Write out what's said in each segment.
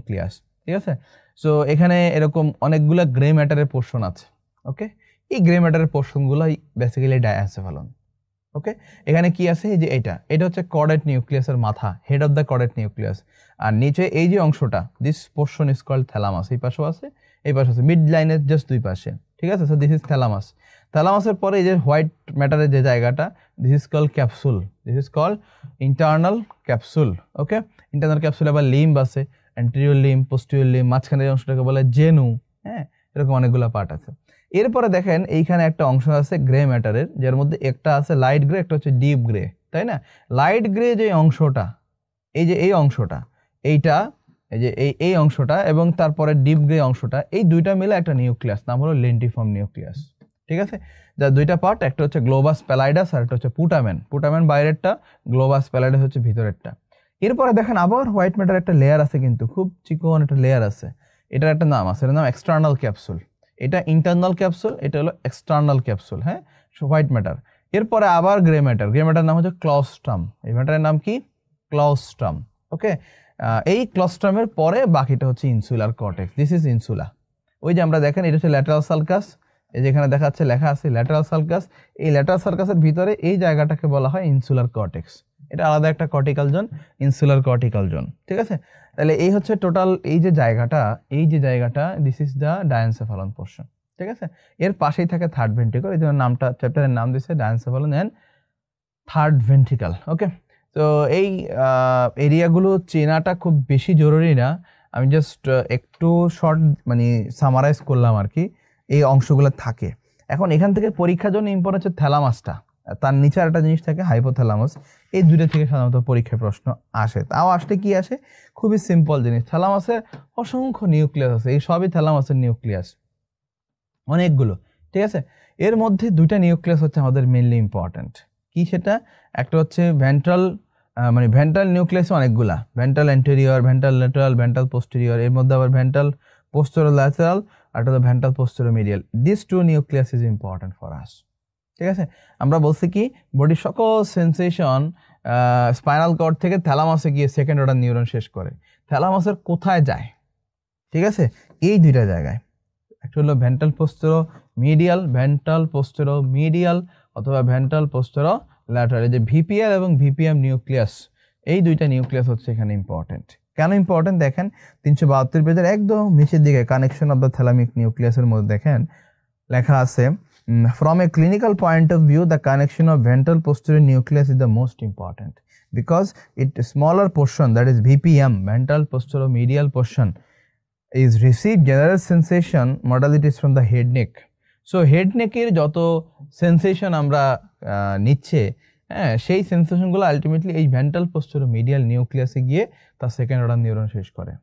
Nucleus, ঠিক আছে। So এখানে এরকম অনেকগুলো গ্রে ম্যাটারের পোর্শন আছে, ওকে। এই গ্রে ম্যাটারের পোর্শনগুলোই বেসিক্যালি ডায়ানসেফালন, ওকে। এখানে কি আছে, এই যে এটা হচ্ছে কর্ডেট নিউক্লিয়াসের মাথা, head of the caudate nucleus. আর নিচে এই যে অংশটা, this portion is called thalamus. এই পাশেও আছে, এই পাশে আছে, মিড লাইনের জাস্ট দুই পাশে, ঠিক আছে। So this is thalamus. থ্যালামাসের পরে এই যে হোয়াইট ম্যাটারের যে জায়গাটা, this is called capsule, this is called internal capsule, okay. Internal capsule আবার লিম্ব আছে, অ্যান্টেরিয়র লিম্ব, পোস্টেরিয়র লিম্ব, মাঝখানে যে অংশটাকে বলে জেনু, হ্যাঁ, এরকম অনেকগুলো পার্ট আছে। এরপরে দেখেন এইখানে একটা অংশ আছে গ্রে ম্যাটারের, যার মধ্যে একটা আছে লাইট গ্রে, একটা হচ্ছে ডিপ গ্রে, তাই না। লাইট গ্রে যে অংশটা, এই যে এই অংশটা, এইটা, এই যে এই অংশটা এবং তারপরে ডিপ গ্রে অংশটা, এই দুইটা মিলে একটা নিউক্লিয়াস, নাম হলো লেন্টিফর্ম নিউক্লিয়াস, ঠিক আছে। যার দুইটা পার্ট, একটা হচ্ছে গ্লোবাস প্যালাইডাস আর একটা হচ্ছে পুটামেন। পুটামেন বাইরেরটা, গ্লোবাস প্যালাইডাস হচ্ছে ভিতরেরটা। এরপরে দেখেন আবার হোয়াইট ম্যাটার একটা লেয়ার আছে, কিন্তু খুব চিকন একটা লেয়ার আছে, এটার একটা নাম আছে, এটার নাম এক্সটার্নাল ক্যাপসুল। এটা ইন্টারনাল ক্যাপসুল, এটা হলো এক্সটার্নাল ক্যাপসুল, হ্যাঁ, হোয়াইট ম্যাটার। এরপরে আবার গ্রে ম্যাটার, গ্রে ম্যাটার নাম হচ্ছে ক্লস্ট্রাম। এই ম্যাটারের নাম কি? ক্লস্ট্রাম, ওকে। এই ক্লস্ট্রামের পরে বাকিটা হচ্ছে ইনসুলার কর্টেক্স, দিস ইজ ইনসুলা। ওই যে আমরা দেখেন এটা হচ্ছে ল্যাটারাল সালকাস, এই যেখানে দেখাচ্ছে লেখা আছে ল্যাটারাল সালকাস, এই ল্যাটারাল সালকাসের ভিতরে এই জায়গাটাকে বলা হয় ইনসুলার কর্টেক্স। এটা আলাদা একটা cortical zone, insular cortical zone, ঠিক আছে। তাহলে এই হচ্ছে টোটাল এই যে জায়গাটা, দিস ইজ দ্য ডায়ানসেফালন পোর্শন, ঠিক আছে। এর পাশেই থাকে থার্ড ভেন্ট্রিকল, এই জন্য নামটা চ্যাপ্টারের নাম দিয়েছে ডায়ানসেফালন এন্ড থার্ড ভেন্ট্রিকল, ওকে। তো এই এরিয়াগুলো চেনাটা খুব বেশি জরুরি না, আমি জাস্ট একটু শর্ট মানে সামারাইজ করলাম আর কি, এই অংশগুলো থাকে। এখন এখান থেকে পরীক্ষার জন্য ইম্পর্টেন্ট হচ্ছে থ্যালামাসটা, তার নিচে একটা জিনিস থাকে হাইপোথ্যালামাস। এই দুইটা থেকে সাধারণত পরীক্ষায় প্রশ্ন আসে। তাও আসলে কি আসে, খুবই সিম্পল জিনিস, থ্যালামাসের অসংখ্য নিউক্লিয়াস আছে, এই সবই থ্যালামাসের নিউক্লিয়াস, অনেকগুলো, ঠিক আছে। এর মধ্যে দুইটা নিউক্লিয়াস হচ্ছে আমাদের মেইনলি ইম্পর্টেন্ট। কি সেটা? একটা হচ্ছে ভেন্ট্রাল, মানে ভেন্ট্রাল নিউক্লিয়াস অনেকগুলা, ventral anterior, ventral lateral, ventral posterior, এর মধ্যে আবার ভেন্ট্রাল পোস্টেরো ল্যাটারাল আর একটা ventral posteromedial. This two nucleus is important for us, ঠিক আছে। আমরা বলছি কি বডির সকল সেন্সেশন স্পাইনাল কর্ড থেকে থ্যালামাসে গিয়ে সেকেন্ড অর্ডার নিউরন শেষ করে। থ্যালামাসের কোথায় যায়? ঠিক আছে, এই দুইটা জায়গায়, একটা হলো ভেন্ট্রাল পোস্টেরো মিডিয়াল অথবা ভেন্ট্রাল পোস্টেরো ল্যাটারাল। এই যে ভিপিএল এবং ভিপিএম নিউক্লিয়াস, এই দুইটা নিউক্লিয়াস হচ্ছে এখানে ইম্পর্টেন্ট। কেন ইম্পর্টেন্ট দেখেন, 372 পেজের একদম নিচের দিকে কানেকশন অফ দ্য থ্যালামিক নিউক্লিয়াসের মধ্যে দেখেন লেখা আছে, from a clinical point of view the connection of ventral posterior nucleus is the most important because it smaller portion, that is VPM, ventral posteromedial portion, is receive general sensation modalities from the head neck. So head neck এর যত sensation আমরা নিচ্ছে, হ্যাঁ, সেই সেন্সেশনগুলো ultimately এই ventral পোস্টেরোমিডিয়াল নিউক্লিয়াসে গিয়ে তার second order neuron শেষ করে।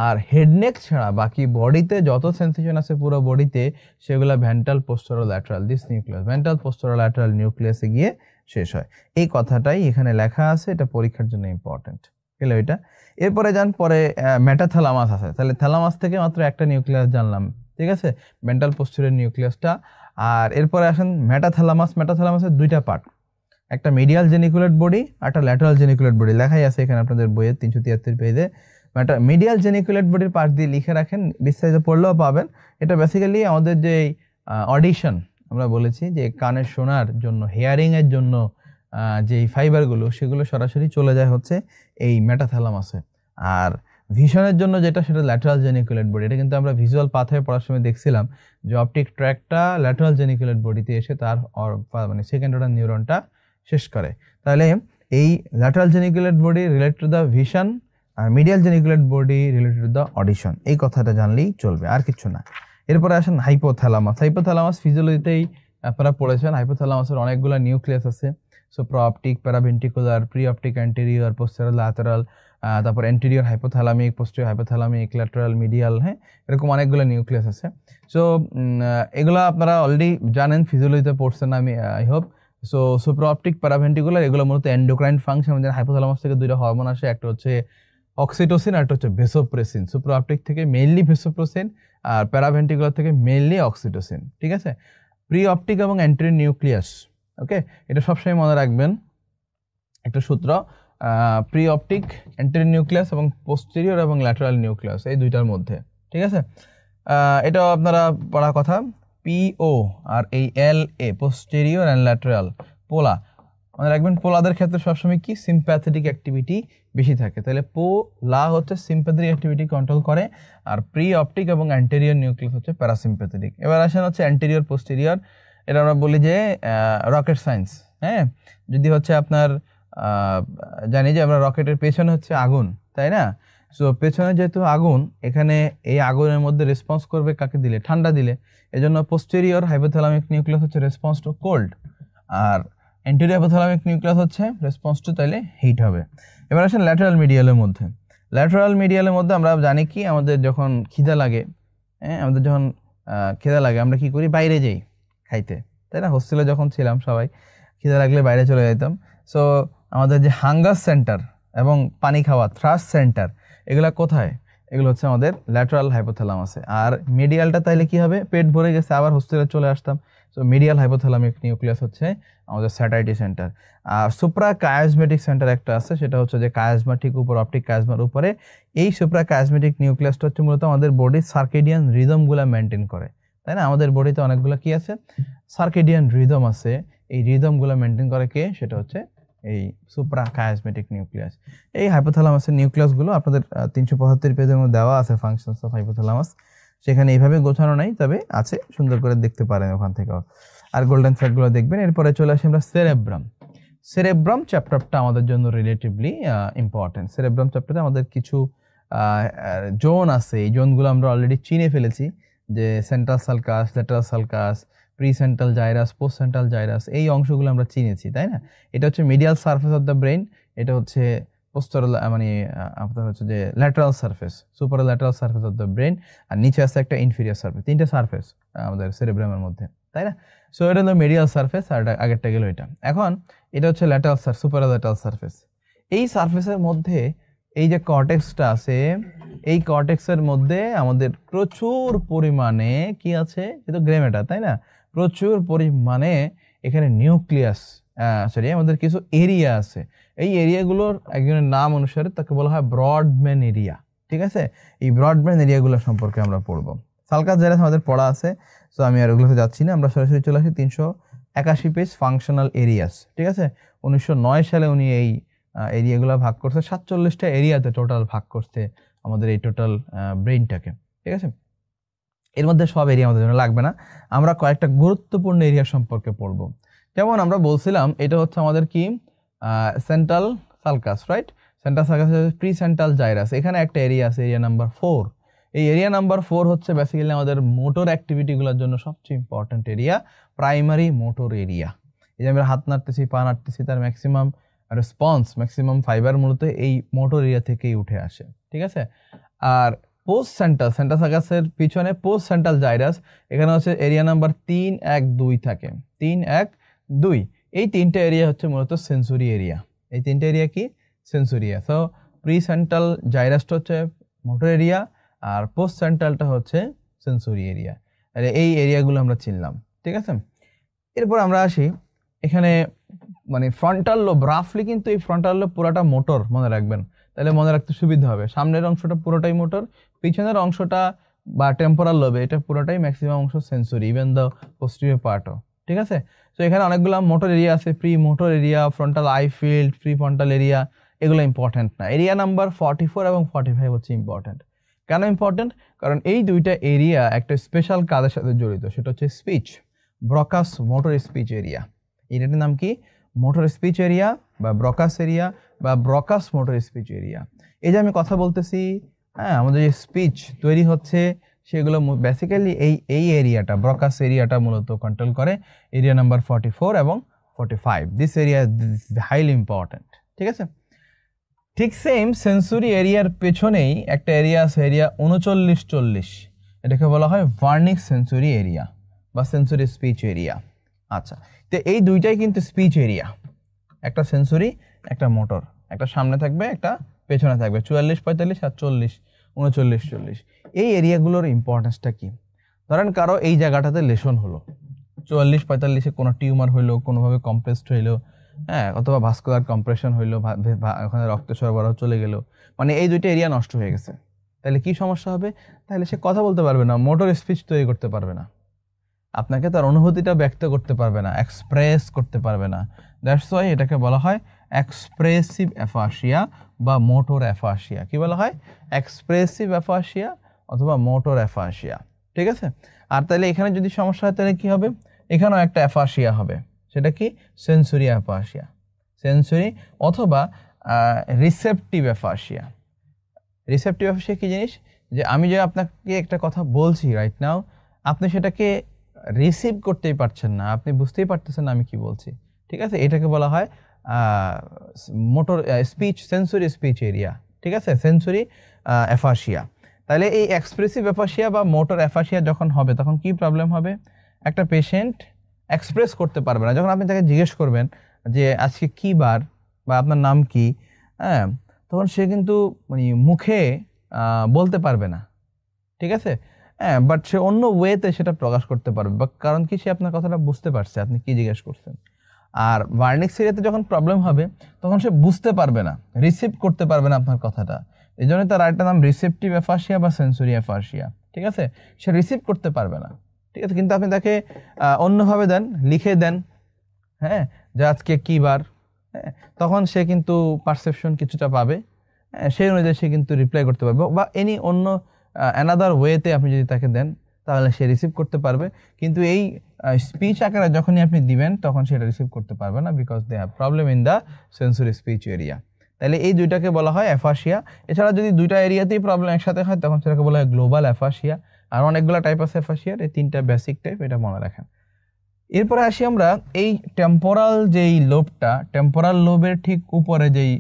আর হেড নেক ছাড়া বাকি বডিতে যত সেন্সেশন আছে পুরো বডিতে, সেগুলো ভেন্ট্রাল পোস্টেরোল্যাটারাল, দিস নিউক্লিয়াস ভেন্ট্রাল পোস্টেরোল্যাটারাল নিউক্লিয়াসে গিয়ে শেষ হয়। এই কথাটাই এখানে লেখা আছে, এটা পরীক্ষার জন্য ইম্পর্টেন্ট, গেল এটা। এরপরে যান, পরে মেটাথ্যালামাস আছে, তাহলে থ্যালামাস থেকে মাত্র একটা নিউক্লিয়াস জানলাম, ঠিক আছে, ভেন্ট্রাল পোস্টেরিয়র নিউক্লিয়াসটা। আর এরপরে আসেন মেটাথ্যালামাস। মেটাথ্যালামাসের দুইটা পার্ট, একটা মিডিয়াল জেনিকুলেট বডি আর একটা ল্যাটারাল জেনিকুলেট বডি, লেখাই আছে এখানে আপনাদের বইয়ে 373 পেজে। মিডিয়াল জেনিকুলেট বডির পার্ট দিয়ে লিখে রাখেন, বিস্তারিত পড়লেও পাবেন। এটা বেসিক্যালি আমাদের যে অডিশন আমরা বলেছি যে কানে শোনার জন্য, হিয়ারিং এর জন্য যে ফাইবারগুলো, সেগুলো সরাসরি চলে যায় হচ্ছে এই মেটাথ্যালামাসে। আর ভিশনের জন্য যেটা, সেটা ল্যাটারাল জেনিকুলেট বডি। এটা কিন্তু আমরা ভিজুয়াল পাথওয়ে পড়ার সময় দেখছিলাম যে অপটিক ট্র্যাকটা ল্যাটারাল জেনিকুলেট বডিতে এসে তার মানে সেকেন্ড অর্ডার নিউরনটা শেষ করে। তাহলে এই lateral geniculate body related to the vision আর medial geniculate body related to the audition, এই কথাটা জানলেই চলবে, আর কিছু না। এরপরে আসেন হাইপোথ্যালামাস। হাইপোথ্যালামাস ফিজিওলজিতেই আপনারা পড়েছেন, হাইপোথ্যালামাসের অনেকগুলো নিউক্লিয়াস আছে। So preoptic, paraventricular, preoptic anterior, posterior lateral, তারপর anterior hypothalamic, posterior hypothalamic, lateral, medial, হ্যাঁ, এরকম অনেকগুলো নিউক্লিয়াস আছে। সো এগুলো আপনারা অলরেডি জানেন, ফিজিওলজিতে পড়ছেন আমি আই হোপ। সো সুপ্রাঅপটিক, প্যারাভেন্ট্রিকুলার, এগুলো মূলত এন্ডোক্রাইন ফাংশন। আমাদের হাইপোথ্যালামাস থেকে দুইটা হরমোন আসে, একটা হচ্ছে অক্সিটোসিন আর একটা হচ্ছে ভেসোপ্রেসিন। সুপ্রাঅপটিক থেকে মেইনলি ভেসোপ্রেসিন আর প্যারাভেন্ট্রিকুলার থেকে মেইনলি অক্সিটোসিন, ঠিক আছে। প্রিঅপটিক এবং অ্যান্টেরিয়র নিউক্লিয়াস, ওকে, এটা সবসময় মনে রাখবেন একটা সূত্র, প্রি অপটিক অ্যান্টেরিয়র নিউক্লিয়াস এবং পোস্টেরিয়র এবং ল্যাটারাল নিউক্লিয়াস, এই দুইটার মধ্যে। ঠিক আছে, এটাও আপনারা পড়ার কথা। পিও আর এই এল এ, পোস্টেরিয়র অ্যান্ড ল্যাটারাল, পোলা, মনে রাখবেন পোলাদের ক্ষেত্রে সবসময় কি সিম্প্যাথেটিক অ্যাক্টিভিটি বেশি থাকে, তাহলে পোলা হচ্ছে সিম্প্যাথেটিক অ্যাক্টিভিটি কন্ট্রোল করে, আর প্রি অপটিক এবং অ্যান্টেরিয়র নিউক্লিয়াস হচ্ছে প্যারাসিম্প্যাথেটিক। এবার আসেন হচ্ছে অ্যান্টেরিয়র পোস্টেরিয়র, এটা আমরা বলি যে রকেট সায়েন্স। হ্যাঁ, যদি হচ্ছে আপনার জানি যে আমরা রকেটের পেছনে হচ্ছে আগুন, তাই না? সো পেছনে যেহেতু আগুন, এখানে এই আগুনের মধ্যে রেসপন্স করবে কাকে দিলে? ঠান্ডা দিলে। এজন্য পোস্টেরিয়র হাইপোথ্যালামিক নিউক্লিয়াস হচ্ছে রেসপন্স টু কোল্ড, আর অ্যান্টেরিয়র হাইপোথ্যালামিক নিউক্লিয়াস হচ্ছে রেসপন্স টু তাইলে হিট হবে। এবার আসেন ল্যাটারাল মিডিয়ালের মধ্যে। ল্যাটারাল মিডিয়ালের মধ্যে আমরা জানি কি, আমাদের যখন খিদা লাগে, আমাদের যখন খিদা লাগে আমরা কি করি? বাইরে যাই খাইতে, তাই না? হোস্টেলে যখন ছিলাম সবাই খিদা লাগলে বাইরে চলে যেতাম। সো আমাদের যে হাঙ্গার সেন্টার এবং পানি খাওয়া থ্রাস্ট সেন্টার, এগুলা কোথায়? এগুলো হচ্ছে আমাদের ল্যাটারাল হাইপোথ্যালামাসে। আর মিডিয়ালটা তাইলে কি হবে? পেট ভরে গেছে আবার হোস্টেলে চলে আসতাম, সো মিডিয়াল হাইপোথ্যালামিক নিউক্লিয়াস হচ্ছে আমাদের স্যাটাইটি সেন্টার। আর সুপ্রা কায়াজমেটিক সেন্টার একটা আছে, সেটা হচ্ছে যে কায়াজমা ঠিক উপর, অপটিক কায়াজমার উপরে। এই সুপ্রা কায়াজমেটিক নিউক্লিয়াসটা হচ্ছে মূলত আমাদের বডির সার্কেডিয়ান রিদমগুলো মেনটেন করে, তাই না? আমাদের বডিতে অনেকগুলো কি আছে? সার্কেডিয়ান রিদম আছে। এই রিদমগুলো মেনটেন করে কে? সেটা হচ্ছে এই সুপ্রা কায়াজমেটিক নিউক্লিয়াস। এই হাইপোথ্যালামাসের নিউক্লিয়াসগুলো আপনাদের 375 পেজের মধ্যে দেওয়া আছে, ফাংশনস অফ হাইপোথ্যালামাস। সেখানে এইভাবে গোছানো নাই, তবে আছে, সুন্দর করে দেখতে পারেন ওখান থেকেও। আর গোল্ডেন ফ্যাক্টগুলো দেখবেন। এরপরে চলে আসি আমরা সেরেব্রাম। সেরেব্রাম চ্যাপ্টারটা আমাদের জন্য রিলেটিভলি ইম্পর্টেন্ট। সেরেব্রাম চ্যাপ্টারে আমাদের কিছু জোন আছে, এই জোনগুলো আমরা অলরেডি চিনে ফেলেছি, যে central sulcus, lateral sulcus, precentral gyrus, postcentral gyrus, এই অংশগুলো আমরা চিনেছি, তাই না? এটা হচ্ছে medial surface of the brain, এটা হচ্ছে পোস্টারাল মানে আপনার হচ্ছে যে lateral surface, superolateral surface of the brain, আর নিচে আছে একটা ইনফিরিয়ার সারফেস। তিনটে সারফেস আমাদের সেরেব্রামের মধ্যে, তাই না? সো এটা হলো মিডিয়াল সারফেস, আর আগেরটা গেল এটা। এখন এটা হচ্ছে ল্যাটারাল সুপার ল্যাটারাল সারফেস। এই সারফেসের মধ্যে এই যে কর্টেক্সটা আছে, এই কর্টেক্সের মধ্যে আমাদের প্রচুর পরিমাণে কি আছে? এটা গ্রে ম্যাটার, তাই না? প্রচুর পরিমাণে এখানে নিউক্লিয়াস, সরি, আমাদের কিছু এরিয়া আছে। এই এরিয়াগুলোর একজনের নাম অনুসারে তাকে বলা হয় ব্রডম্যান এরিয়া। ঠিক আছে, এই ব্রডম্যান এরিয়াগুলো সম্পর্কে আমরা পড়বো। সালকাস জাইরাস আমাদের পড়া আছে, সো আমি আর ওগুলোতে যাচ্ছি না, আমরা সরাসরি চলে আসি 381 পেজ ফাংশনাল এরিয়াস। ঠিক আছে, 1909 সালে উনি এই এরিয়াগুলো ভাগ করছে, 47টা এরিয়াতে টোটাল ভাগ করছে আমাদের এই টোটাল ব্রেইনটাকে। ঠিক আছে, এর মধ্যে সব এরিয়া আমাদের জন্য লাগবে না, আমরা কয়েকটা গুরুত্বপূর্ণ এরিয়া সম্পর্কে পড়ব। যেমন আমরা বলছিলাম এটা হচ্ছে আমাদের কি central sulcus, right? Central sulcus precentral gyrus, এখানে একটা এরিয়া আছে, এরিয়া নাম্বার 4। এই এরিয়া নাম্বার 4 হচ্ছে বেসিক্যালি আমাদের মোটর অ্যাক্টিভিটিগুলোর জন্য সবচেয়ে important area, primary motor area. এই যে আমরা হাত নাড়তেছি, পা নাড়তেছি, তার ম্যাক্সিমাম রেসপন্স, ম্যাক্সিমাম ফাইবার মূলত এই মোটর এরিয়া থেকেই উঠে আসে। ঠিক আছে, আর পোস্ট সেন্ট্রাল সালকাসের পিছনে পোস্ট সেন্ট্রাল জাইরাস, এখানে হচ্ছে এরিয়া নাম্বার 3, 1, 2 থাকে, 3, 1, 2। এই তিনটা এরিয়া হচ্ছে মূলত সেন্সরি এরিয়া। এই তিনটা এরিয়া কি? Sensory area. So precentral জাইরাসটা হচ্ছে মোটর এরিয়া, আর পোস্ট সেন্ট্রালটা হচ্ছে সেন্সরি এরিয়া। তাহলে এই এরিয়াগুলো আমরা চিনলাম। ঠিক আছে, এরপর আমরা আসি এখানে, মানে ফ্রন্টাল লোব, রাফলি কিন্তু এই ফ্রন্টাল লোব পুরোটা মোটর, মনে রাখবেন, তাহলে মনে রাখতে সুবিধা হবে। সামনের অংশটা পুরোটাই মোটর, পিছনের অংশটা বা টেম্পোরাল লোবে এটা পুরোটাই ম্যাক্সিমাম অংশ সেন্সরি, ইভেন দ্য পোস্টেরিয়র পার্টও। ঠিক আছে, তো এখানে অনেকগুলো মোটর এরিয়া আছে, pre motor area, frontal I felt, pre frontal area, এগুলো ইম্পর্টেন্ট না। এরিয়া নাম্বার 44 এবং 45 হচ্ছে ইম্পর্টেন্ট। কেন ইম্পর্টেন্ট? কারণ এই দুইটা এরিয়া একটা স্পেশাল কাজের সাথে জড়িত, সেটা হচ্ছে স্পিচ, ব্রকাস মোটর স্পিচ এরিয়া। এরিয়াটার নাম কি? মোটর স্পিচ এরিয়া বা ব্রকাস এরিয়া বা ব্রকাস মোটর স্পিচ এরিয়া। এই যে আমি কথা বলতেছি, হ্যাঁ, আমাদের যে স্পিচ তৈরি হচ্ছে সেগুলো বেসিক্যালি এই এরিয়াটা, ব্রকাস এরিয়াটা মূলত কন্ট্রোল করে। এরিয়া নাম্বার 44 এবং 45, this area is highly important. ঠিক আছে, ঠিক সেম সেন্সরি এরিয়ার পেছনেই একটা এরিয়া আছে, এরিয়া 39-40, এটাকে বলা হয় ভার্নিক সেন্সরি এরিয়া বা সেন্সরি স্পিচ এরিয়া। আচ্ছা, তো এই দুইটাই কিন্তু স্পিচ এরিয়া, একটা সেন্সরি, একটা মোটর, একটা সামনে থাকবে, একটা পেছনে থাকবে, 44, 45 আর 40, 39, 40। এই এরিয়াগুলোর ইম্পর্টেন্সটা কি? ধরেন কারো এই জায়গাটাতে লেশন হলো, 44, 45-এ কোনো টিউমার হইলো, কোনোভাবে কম্প্রেসড হইলো, হ্যাঁ, অথবা ভাস্কুলার কম্প্রেশন হইলো, ওখানে রক্ত সরবরাহ চলে গেল, মানে এই দুইটা এরিয়া নষ্ট হয়ে গেছে, তাহলে কি সমস্যা হবে? তাহলে সে কথা বলতে পারবে না, মোটর স্পিচ তৈরি করতে পারবে না, আপনাকে তার অনুভূতিটা ব্যক্ত করতে পারবে না, এক্সপ্রেস করতে পারবে না। দ্যাটস ওয়াই এটাকে বলা হয় এক্সপ্রেসিভ অ্যাফাসিয়া বা মোটর অ্যাফাসিয়া। কি বলা হয়? এক্সপ্রেসিভ অ্যাফাসিয়া অথবা মোটর অ্যাফাসিয়া, ঠিক আছে? আর তাহলে এখানে যদি সমস্যা হয় তাহলে কি হবে? এখানেও একটা অ্যাফাসিয়া হবে, সেটা কি? সেন্সরি অ্যাফাসিয়া, সেন্সরি অথবা রিসেপটিভ অ্যাফাসিয়া। রিসেপটিভ অ্যাফাসিয়া কি জিনিস? যে আমি যে আপনাকে একটা কথা বলছি রাইট নাও, আপনি সেটাকে রিসিভ করতেই পারছেন না, আপনি বুঝতেই পারতেছেন না আমি কি বলছি, ঠিক আছে? এটাকে বলা হয় motor speech, sensory speech area, ঠিক আছে? Sensory aphasia. তাহলে এই এক্সপ্রেসিভ অ্যাফাসিয়া বা মোটর অ্যাফাসিয়া যখন হবে তখন কি প্রবলেম হবে? একটা পেশেন্ট এক্সপ্রেস করতে পারবে না। যখন আপনি তাকে জিজ্ঞেস করবেন যে আজকে কি বার বা আপনার নাম কি, হ্যাঁ, তখন সে কিন্তু মানে মুখে বলতে পারবে না, ঠিক আছে? হ্যাঁ, বাট সে অন্য ওয়েতে সেটা প্রকাশ করতে পারবে, বা কারণ কি? সে আপনার কথাটা বুঝতে পারছে আপনি কি জিজ্ঞেস করছেন। আর ভার্নিক্স এরিয়াতে যখন প্রবলেম হবে তখন সে বুঝতে পারবে না, রিসিভ করতে পারবে না আপনার কথাটা। এই জন্য তার আরেকটা নাম রিসেপটিভ অ্যাফাসিয়া বা সেন্সরি অ্যাফাসিয়া, ঠিক আছে? সে রিসিভ করতে পারবে না, ঠিক আছে? কিন্তু আপনি তাকে অন্যভাবে দেন, লিখে দেন, হ্যাঁ, যে আজকে কী বার, হ্যাঁ, তখন সে কিন্তু পারসেপশন কিছুটা পাবে, সেই অনুযায়ী সে কিন্তু রিপ্লাই করতে পারবে, বা এনি অন্য অ্যানাদার ওয়েতে আপনি যদি তাকে দেন তাহলে সে রিসিভ করতে পারবে। কিন্তু এই স্পিচ আকারে যখনই আপনি দিবেন তখন সেটা রিসিভ করতে পারবে না, because they have problem in the sensory speech area. তাহলে এই দুইটাকে বলা হয় অ্যাফাসিয়া। এছাড়া যদি দুইটা এরিয়াতেই প্রবলেম একসাথে হয় তখন সেটাকে বলা হয় গ্লোবাল অ্যাফাসিয়া। আর অনেকগুলো টাইপ আছে অ্যাফাসিয়ার, এই তিনটা বেসিক টাইপ, এটা মনে রাখেন। এরপরে আসি আমরা এই টেম্পোরাল যেই লোবটা, টেম্পোরাল লোবের ঠিক উপরে যেই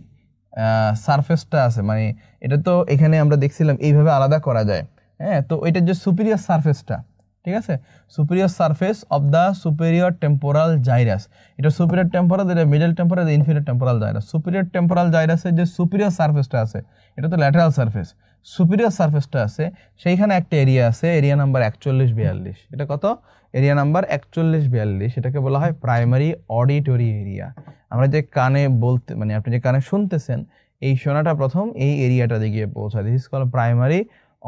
সারফেসটা আছে, মানে এটা তো এখানে আমরা দেখছিলাম এইভাবে আলাদা করা যায়, হ্যাঁ, তো এটার যে সুপিরিয়র সারফেসটা, ঠিক আছে, superior surface of the superior temporal gyrus, এটা সুপিরিয়র টেম্পোরাল, এটা মিডল টেম্পোরাল, এটা inferior temporal gyrus. Superior temporal জাইরাসের যে সুপিরিয়র সারফেসটা আছে এটা তো ল্যাটারাল সারফেস, সুপিরিয়র সারফেসটা আছে সেইখানে একটা এরিয়া আছে, এরিয়া নাম্বার 4142। এটা কত? Area number 4142। এটাকে বলা হয় প্রাইমারি অডিটরি এরিয়া। আমরা যে কানে বলতে, মানে আপনি যে কানে শুনতেছেন, এই শোনাটা প্রথম এই এরিয়াটা গিয়ে পৌঁছায়, this is called primary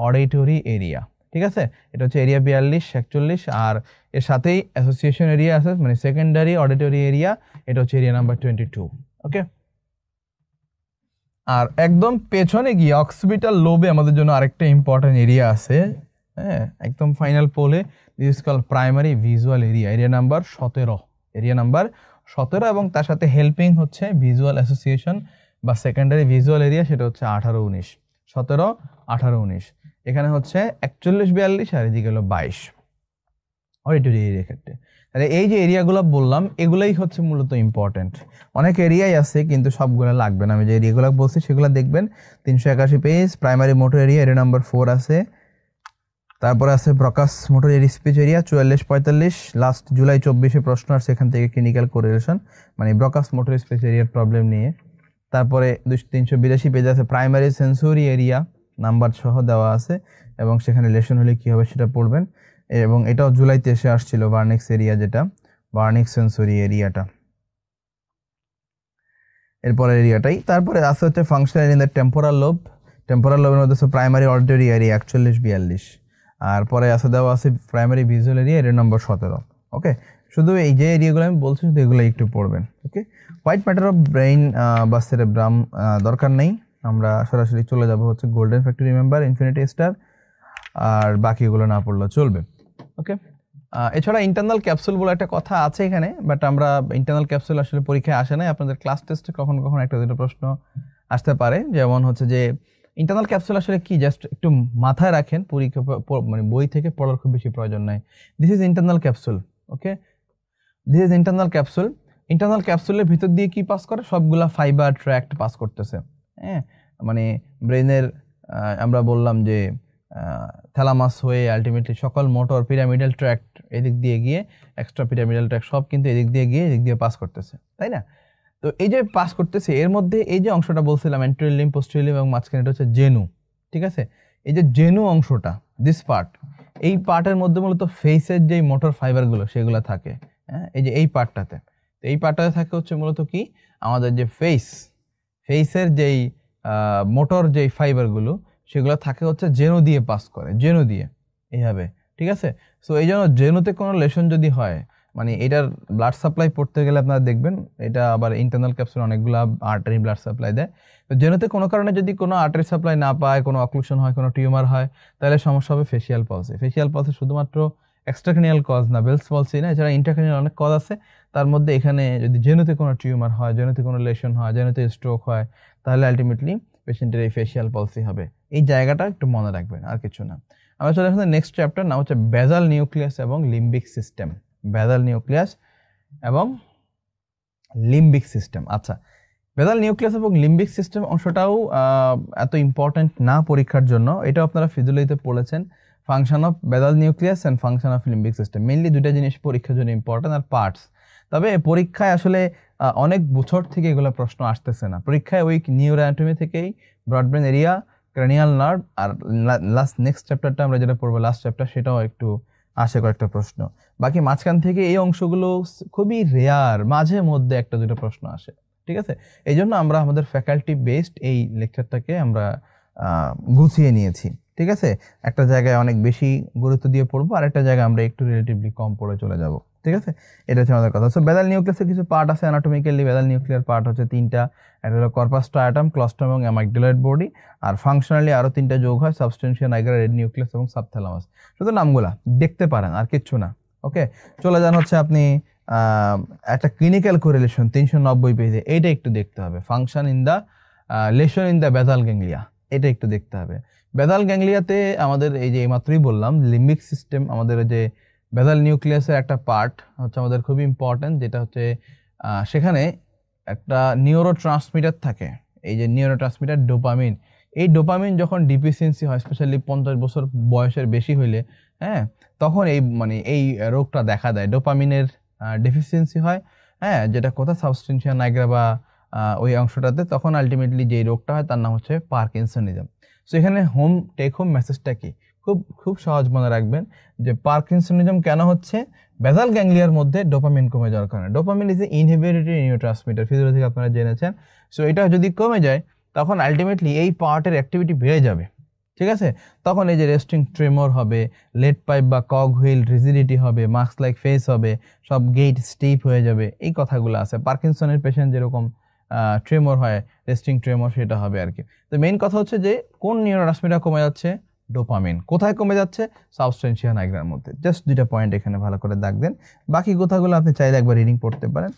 auditory area, ঠিক আছে? এটা হচ্ছে এরিয়া 42, 41, আর এর সাথেই অ্যাসোসিয়েশন এরিয়া আছে, মানে সেকেন্ডারি অডিটরি এরিয়া, এটা হচ্ছে এরিয়া নাম্বার 22। ওকে, আর একদম পেছনে গিয়ে অক্সিপিটাল লোবে আমাদের জন্য আরেকটা ইম্পর্টেন্ট এরিয়া আছে, হ্যাঁ, একদম ফাইনাল পোলে, this is called primary visual area, area number 17, area number 17, এবং তার সাথে হেল্পিং হচ্ছে ভিজুয়াল অ্যাসোসিয়েশন বা সেকেন্ডারি ভিজুয়াল এরিয়া, সেটা হচ্ছে 18, 19, 17, 18, 19। এখানে হচ্ছে 41, 42, আর এদিকে হলো 22 অডিটরি এরিয়া ক্ষেত্রে। তাহলে এই যে এরিয়াগুলো বললাম এগুলাই হচ্ছে মূলত ইম্পর্টেন্ট। অনেক এরিয়াই আছে কিন্তু সবগুলো লাগবে না, আমি যে এরিয়াগুলো বলছি সেগুলো দেখবেন। 381 page, primary motor area, area number 4 আছে। তারপরে আছে Broca's motor area speech area 44, 45, last July 24-এ প্রশ্ন আসছে এখান থেকে, ক্লিনিক্যাল কোরিলেশন, মানে ব্রকাস মোটর স্পিচ এরিয়ার প্রবলেম নিয়ে। তারপরে 382 পেজ আছে প্রাইমারি সেন্সরি এরিয়া, নাম্বার সহ দেওয়া আছে, এবং সেখানে লেশন হলে কী হবে সেটা পড়বেন। এবং এটাও জুলাইতে এসে আসছিল, ভার্নিক্স এরিয়া, যেটা ভার্নিক্স সেন্সরি এরিয়াটা, এরপরে এরিয়াটাই। তারপরে আছে হচ্ছে functional in the temporal lobe, temporal লোবের মধ্যে আছে প্রাইমারি অডিটরি এরিয়া 41, 42, আর পরে আছে দেওয়া আছে প্রাইমারি ভিজুয়াল এরিয়া, এরিয়া নম্বর 17। ওকে, শুধু এই যে এরিয়াগুলো আমি বলছি শুধু এগুলো একটু পড়বেন। Okay, white matter of brain বা সেরেব্রাম দরকার নেই, আমরা সরাসরি চলে যাব হচ্ছে golden factory member, infinity star, আর বাকিগুলো না পড়লেও চলবে। ওকে, এছাড়া ইন্টারনাল ক্যাপসুল বলে একটা কথা আছে এখানে, বাট আমরা ইন্টারনাল ক্যাপসুল আসলে পরীক্ষায় আসে না, আপনাদের ক্লাস টেস্টে কখনো কখনো একটা দুটো প্রশ্ন আসতে পারে, যেমন হচ্ছে যে ইন্টারনাল ক্যাপসুল আসলে কি, জাস্ট একটু মাথায় রাখেন, পরীক্ষা মানে বই থেকে পড়ার খুব বেশি প্রয়োজন নাই। This is internal capsule. Okay, this is internal capsule. Internal ক্যাপসুলের ভিতর দিয়ে কি পাস করে? সবগুলা ফাইবার ট্র্যাক্ট পাস করতেছে, হ্যাঁ, মানে ব্রেনের আমরা বললাম যে থ্যালামাস হয়ে আলটিমেটলি সকল মোটর পিরামিডাল ট্র্যাক্ট এদিক দিয়ে গিয়ে, এক্সট্রা পিরামিডাল ট্র্যাক্ট সব কিন্তু এদিক দিয়ে গিয়ে এদিক দিয়ে পাস করতেছে, তাই না? তো এই যে পাস করতেছে এর মধ্যে এই যে অংশটা বলছিলাম অ্যান্টেরিয়র লিম্ব, পোস্টেরিয়র লিম্ব, এবং মাঝখানে এটা হচ্ছে জেনু, ঠিক আছে? এই যে জেনু অংশটা, দিস পার্ট, এই পার্টের মধ্যে মূলত ফেসের যেই মোটর ফাইবারগুলো সেগুলো থাকে, হ্যাঁ, এই যে এই পার্টটাতে, এই পার্টটাতে থাকে হচ্ছে মূলত কি আমাদের যে ফেসের যেই মোটর যেই ফাইবারগুলো সেগুলো থাকে হচ্ছে জেনু দিয়ে পাস করে, জেনু দিয়ে এইভাবে, ঠিক আছে। সো এই জন্য জেনুতে কোনো লেশন যদি হয়, মানে এটার ব্লাড সাপ্লাই পড়তে গেলে আপনারা দেখবেন এটা আবার ইন্টারনাল ক্যাপসুল অনেকগুলো আর্টারি ব্লাড সাপ্লাই দেয়। তো জেনুতে কোনো কারণে যদি কোনো আর্টারি সাপ্লাই না পায়, কোনো অক্লুশন হয়, কোনো টিউমার হয়, তাহলে সমস্যা হবে ফেসিয়াল পলসি। ফেসিয়াল পলসি শুধুমাত্র এক্সট্রাক্রেনিয়াল কজ না, বেলস পলসি না, এছাড়া ইন্ট্রাক্রেনিয়াল অনেক কজ আছে। তার মধ্যে এখানে যদি জেনুতে কোনো টিউমার হয়, জেনুতে কোনো লেশন হয়, জেনুতে স্ট্রোক হয়, তাহলে আলটিমেটলি পেশেন্টের এই ফেসিয়াল পলসি হবে। এই জায়গাটা একটু মনে রাখবেন, আর কিছু না। আমরা চলে আসলে নেক্সট চ্যাপ্টার, নাম হচ্ছে বেজাল নিউক্লিয়াস এবং লিম্বিক সিস্টেম। বেজাল নিউক্লিয়াস এবং লিম্বিক সিস্টেম। আচ্ছা, বেজাল নিউক্লিয়াস এবং লিম্বিক সিস্টেম অংশটাও এত ইম্পর্টেন্ট না পরীক্ষার জন্য। এটাও আপনারা ফিজিওলজিতে পড়েছেন, ফাংশন অফ বেজাল nucleus and function of limbic system. Mainly দুইটা জিনিস পরীক্ষার জন্য ইম্পর্টেন্ট, আর পার্টস। তবে পরীক্ষায় আসলে অনেক বছর থেকে এগুলো প্রশ্ন আসতেছে না। পরীক্ষায় ওই নিউরো অ্যানাটমি থেকেই ব্রডব্রেন এরিয়া, ক্র্যানিয়াল নার্ভ, আর নেক্সট চ্যাপ্টারটা আমরা যেটা পড়বো লাস্ট চ্যাপ্টার, সেটাও একটু আসে কয়েকটা প্রশ্ন। বাকি মাঝখান থেকে এই অংশগুলো খুবই রেয়ার, মাঝে মধ্যে একটা দুটো প্রশ্ন আসে, ঠিক আছে। এই জন্য আমরা আমাদের ফ্যাকাল্টি বেসড এই লেকচারটাকে আমরা গুছিয়ে নিয়েছি, ঠিক আছে। একটা জায়গায় অনেক বেশি গুরুত্ব দিয়ে পড়বো, আর একটা জায়গায় আমরা একটু রিলেটিভলি কম পড়ে চলে যাব, ঠিক আছে। এটা হচ্ছে আমাদের কথা। সো বেজাল নিউক্লিয়াসের কিছু পার্ট আছে অ্যানাটমিক্যালি। বেজাল নিউক্লিয়ার পার্ট হচ্ছে তিনটা, একটা হলো কর্পাস স্ট্রাটাম, ক্লস্ট্রাম এবং অ্যামাইগডালয়েড বডি। আর ফাংশনালি আরো তিনটা যোগ হয়, সাবস্টেনশিয়া নাইগ্রা, রেড নিউক্লিয়াস এবং সাবথ্যালামাস। শুধু নামগুলা দেখতে পারেন, আর কিচ্ছু না। ওকে, চলে যান হচ্ছে আপনি একটা ক্লিনিক্যাল কোরিলেশন 390 পেজে, এইটা একটু দেখতে হবে। Function in the lesion in the basal ganglia, এটা একটু দেখতে হবে। বেজাল গ্যাংলিয়াতে আমাদের এই যে এইমাত্রই বললাম লিম্বিক সিস্টেম, আমাদের যে বেজাল নিউক্লিয়াসের একটা পার্ট হচ্ছে আমাদের খুবই ইম্পর্টেন্ট, যেটা হচ্ছে সেখানে একটা নিউরো ট্রান্সমিটার থাকে। এই যে নিউরো ট্রান্সমিটার ডোপামিন, এই ডোপামিন যখন ডিফিসিয়েন্সি হয়, স্পেশালি 50 বছর বয়সের বেশি হইলে, হ্যাঁ, তখন এই মানে এই রোগটা দেখা দেয়। ডোপামিনের ডেফিসিয়েন্সি হয়, হ্যাঁ, যেটা কোথায় সাবস্টেনশিয়া নাইগ্রা বা ওই অংশটাতে, তখন আলটিমেটলি যেই রোগটা হয় তার নাম হচ্ছে পার্কিনসনিজম। সো এখানে টেক হোম মেসেজটা কি, খুব খুব সহজ মনে রাখবেন যে পার্কিনসনিজম কেন হচ্ছে, বেজাল গ্যাংলিয়ার মধ্যে ডোপামিন কমে যাওয়ার কারণে। Dopamine is a inhibitory neurotransmitter, physiology আপনারা জেনেছেন। সো এটা যদি কমে যায় তখন আলটিমেটলি এই পার্টের অ্যাক্টিভিটি বেড়ে যাবে, ঠিক আছে। তখন এই যে রেস্টিং ট্রেমর হবে, লেড পাইপ বা কক হুইল রিজিডিটি হবে, মাস্ক লাইক ফেস হবে, সব গেট স্টিপ হয়ে যাবে, এই কথাগুলো আছে। পার্কিনসনের পেশেন্ট যেরকম ট্রেমর হয়, রেস্টিং ট্রেমর, সেটা হবে আর কি। তো মেইন কথা হচ্ছে যে কোন নিউরোট্রান্সমিটার কমে যাচ্ছে, ডোপামিন। কোথায় কমে যাচ্ছে, সাবস্টেনশিয়া নাইগ্রার মধ্যে। জাস্ট দুইটা পয়েন্ট এখানে ভালো করে দাগ দেন, বাকি কথাগুলো আপনি চাইলে একবার রিডিং পড়তে পারেন,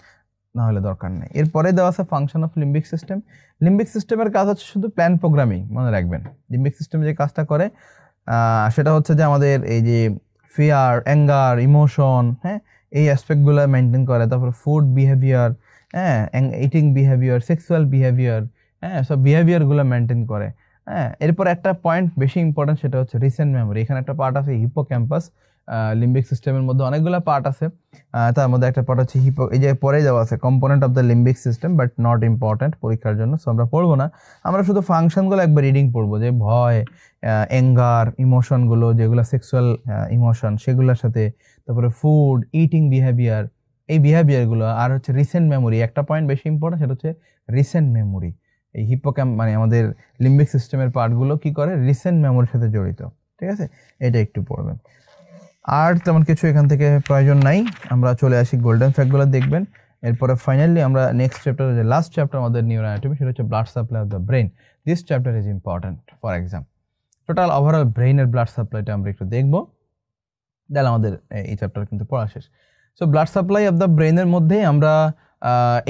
না হলে দরকার নেই। এরপরে দেওয়া আছে ফাংশন অফ লিম্বিক সিস্টেম। লিম্বিক সিস্টেমের কাজ হচ্ছে শুধু প্ল্যান প্রোগ্রামিং, মনে রাখবেন। লিম্বিক সিস্টেম যে কাজটা করে সেটা হচ্ছে যে আমাদের এই যে ফিয়ার, অ্যাঙ্গার, ইমোশন, হ্যাঁ, এই অ্যাসপেক্টগুলো মেনটেন করে। তারপরে ফুড বিহেভিয়ার, হ্যাঁ, ইটিং বিহেভিয়ার, সেক্সুয়াল বিহেভিয়ার, হ্যাঁ, সব বিহেভিয়ারগুলো মেনটেন করে, হ্যাঁ। এরপর একটা পয়েন্ট বেশি ইম্পর্টেন্ট, সেটা হচ্ছে রিসেন্ট মেমোরি। এখানে একটা পার্ট আছে হিপোক্যাম্পাস। লিম্বিক সিস্টেমের মধ্যে অনেকগুলো পার্ট আছে, তার মধ্যে একটা পার্ট হচ্ছে এই যে পরে যাওয়া আছে component of the limbic system, but not important পরীক্ষার জন্য। সো আমরা পড়বো না, আমরা শুধু ফাংশনগুলো একবার রিডিং পড়বো, যে ভয়, অ্যাঙ্গার, ইমোশনগুলো যেগুলো সেক্সুয়াল ইমোশন, সেগুলোর সাথে, তারপরে ফুড, ইটিং বিহেভিয়ার, এই বিহেভিয়ারগুলো, আর হচ্ছে রিসেন্ট মেমোরি। একটা পয়েন্ট বেশি ইম্পর্টেন্ট, সেটা হচ্ছে রিসেন্ট মেমোরি। এই হিপোক্যাম্প মানে আমাদের লিম্বিক সিস্টেমের পার্টগুলো কি করে, রিসেন্ট মেমোরির সাথে জড়িত, ঠিক আছে। এটা একটু পড়বেন, আর তেমন কিছু এখান থেকে প্রয়োজন নাই। আমরা চলে আসি গোল্ডেন ফ্যাক্টগুলো দেখবেন। এরপরে ফাইনালি আমরা নেক্সট চ্যাপ্টার, যে লাস্ট চ্যাপ্টার আমাদের নিউরো অ্যানাটমি, সেটা হচ্ছে blood supply of the brain. This chapter is important for exam. Total overall ব্রেইনের ব্লাড সাপ্লাইটা আমরা একটু দেখবো, তাহলে আমাদের এই চ্যাপ্টার কিন্তু পড়া শেষ। So blood supply of the ব্রেনের মধ্যে আমরা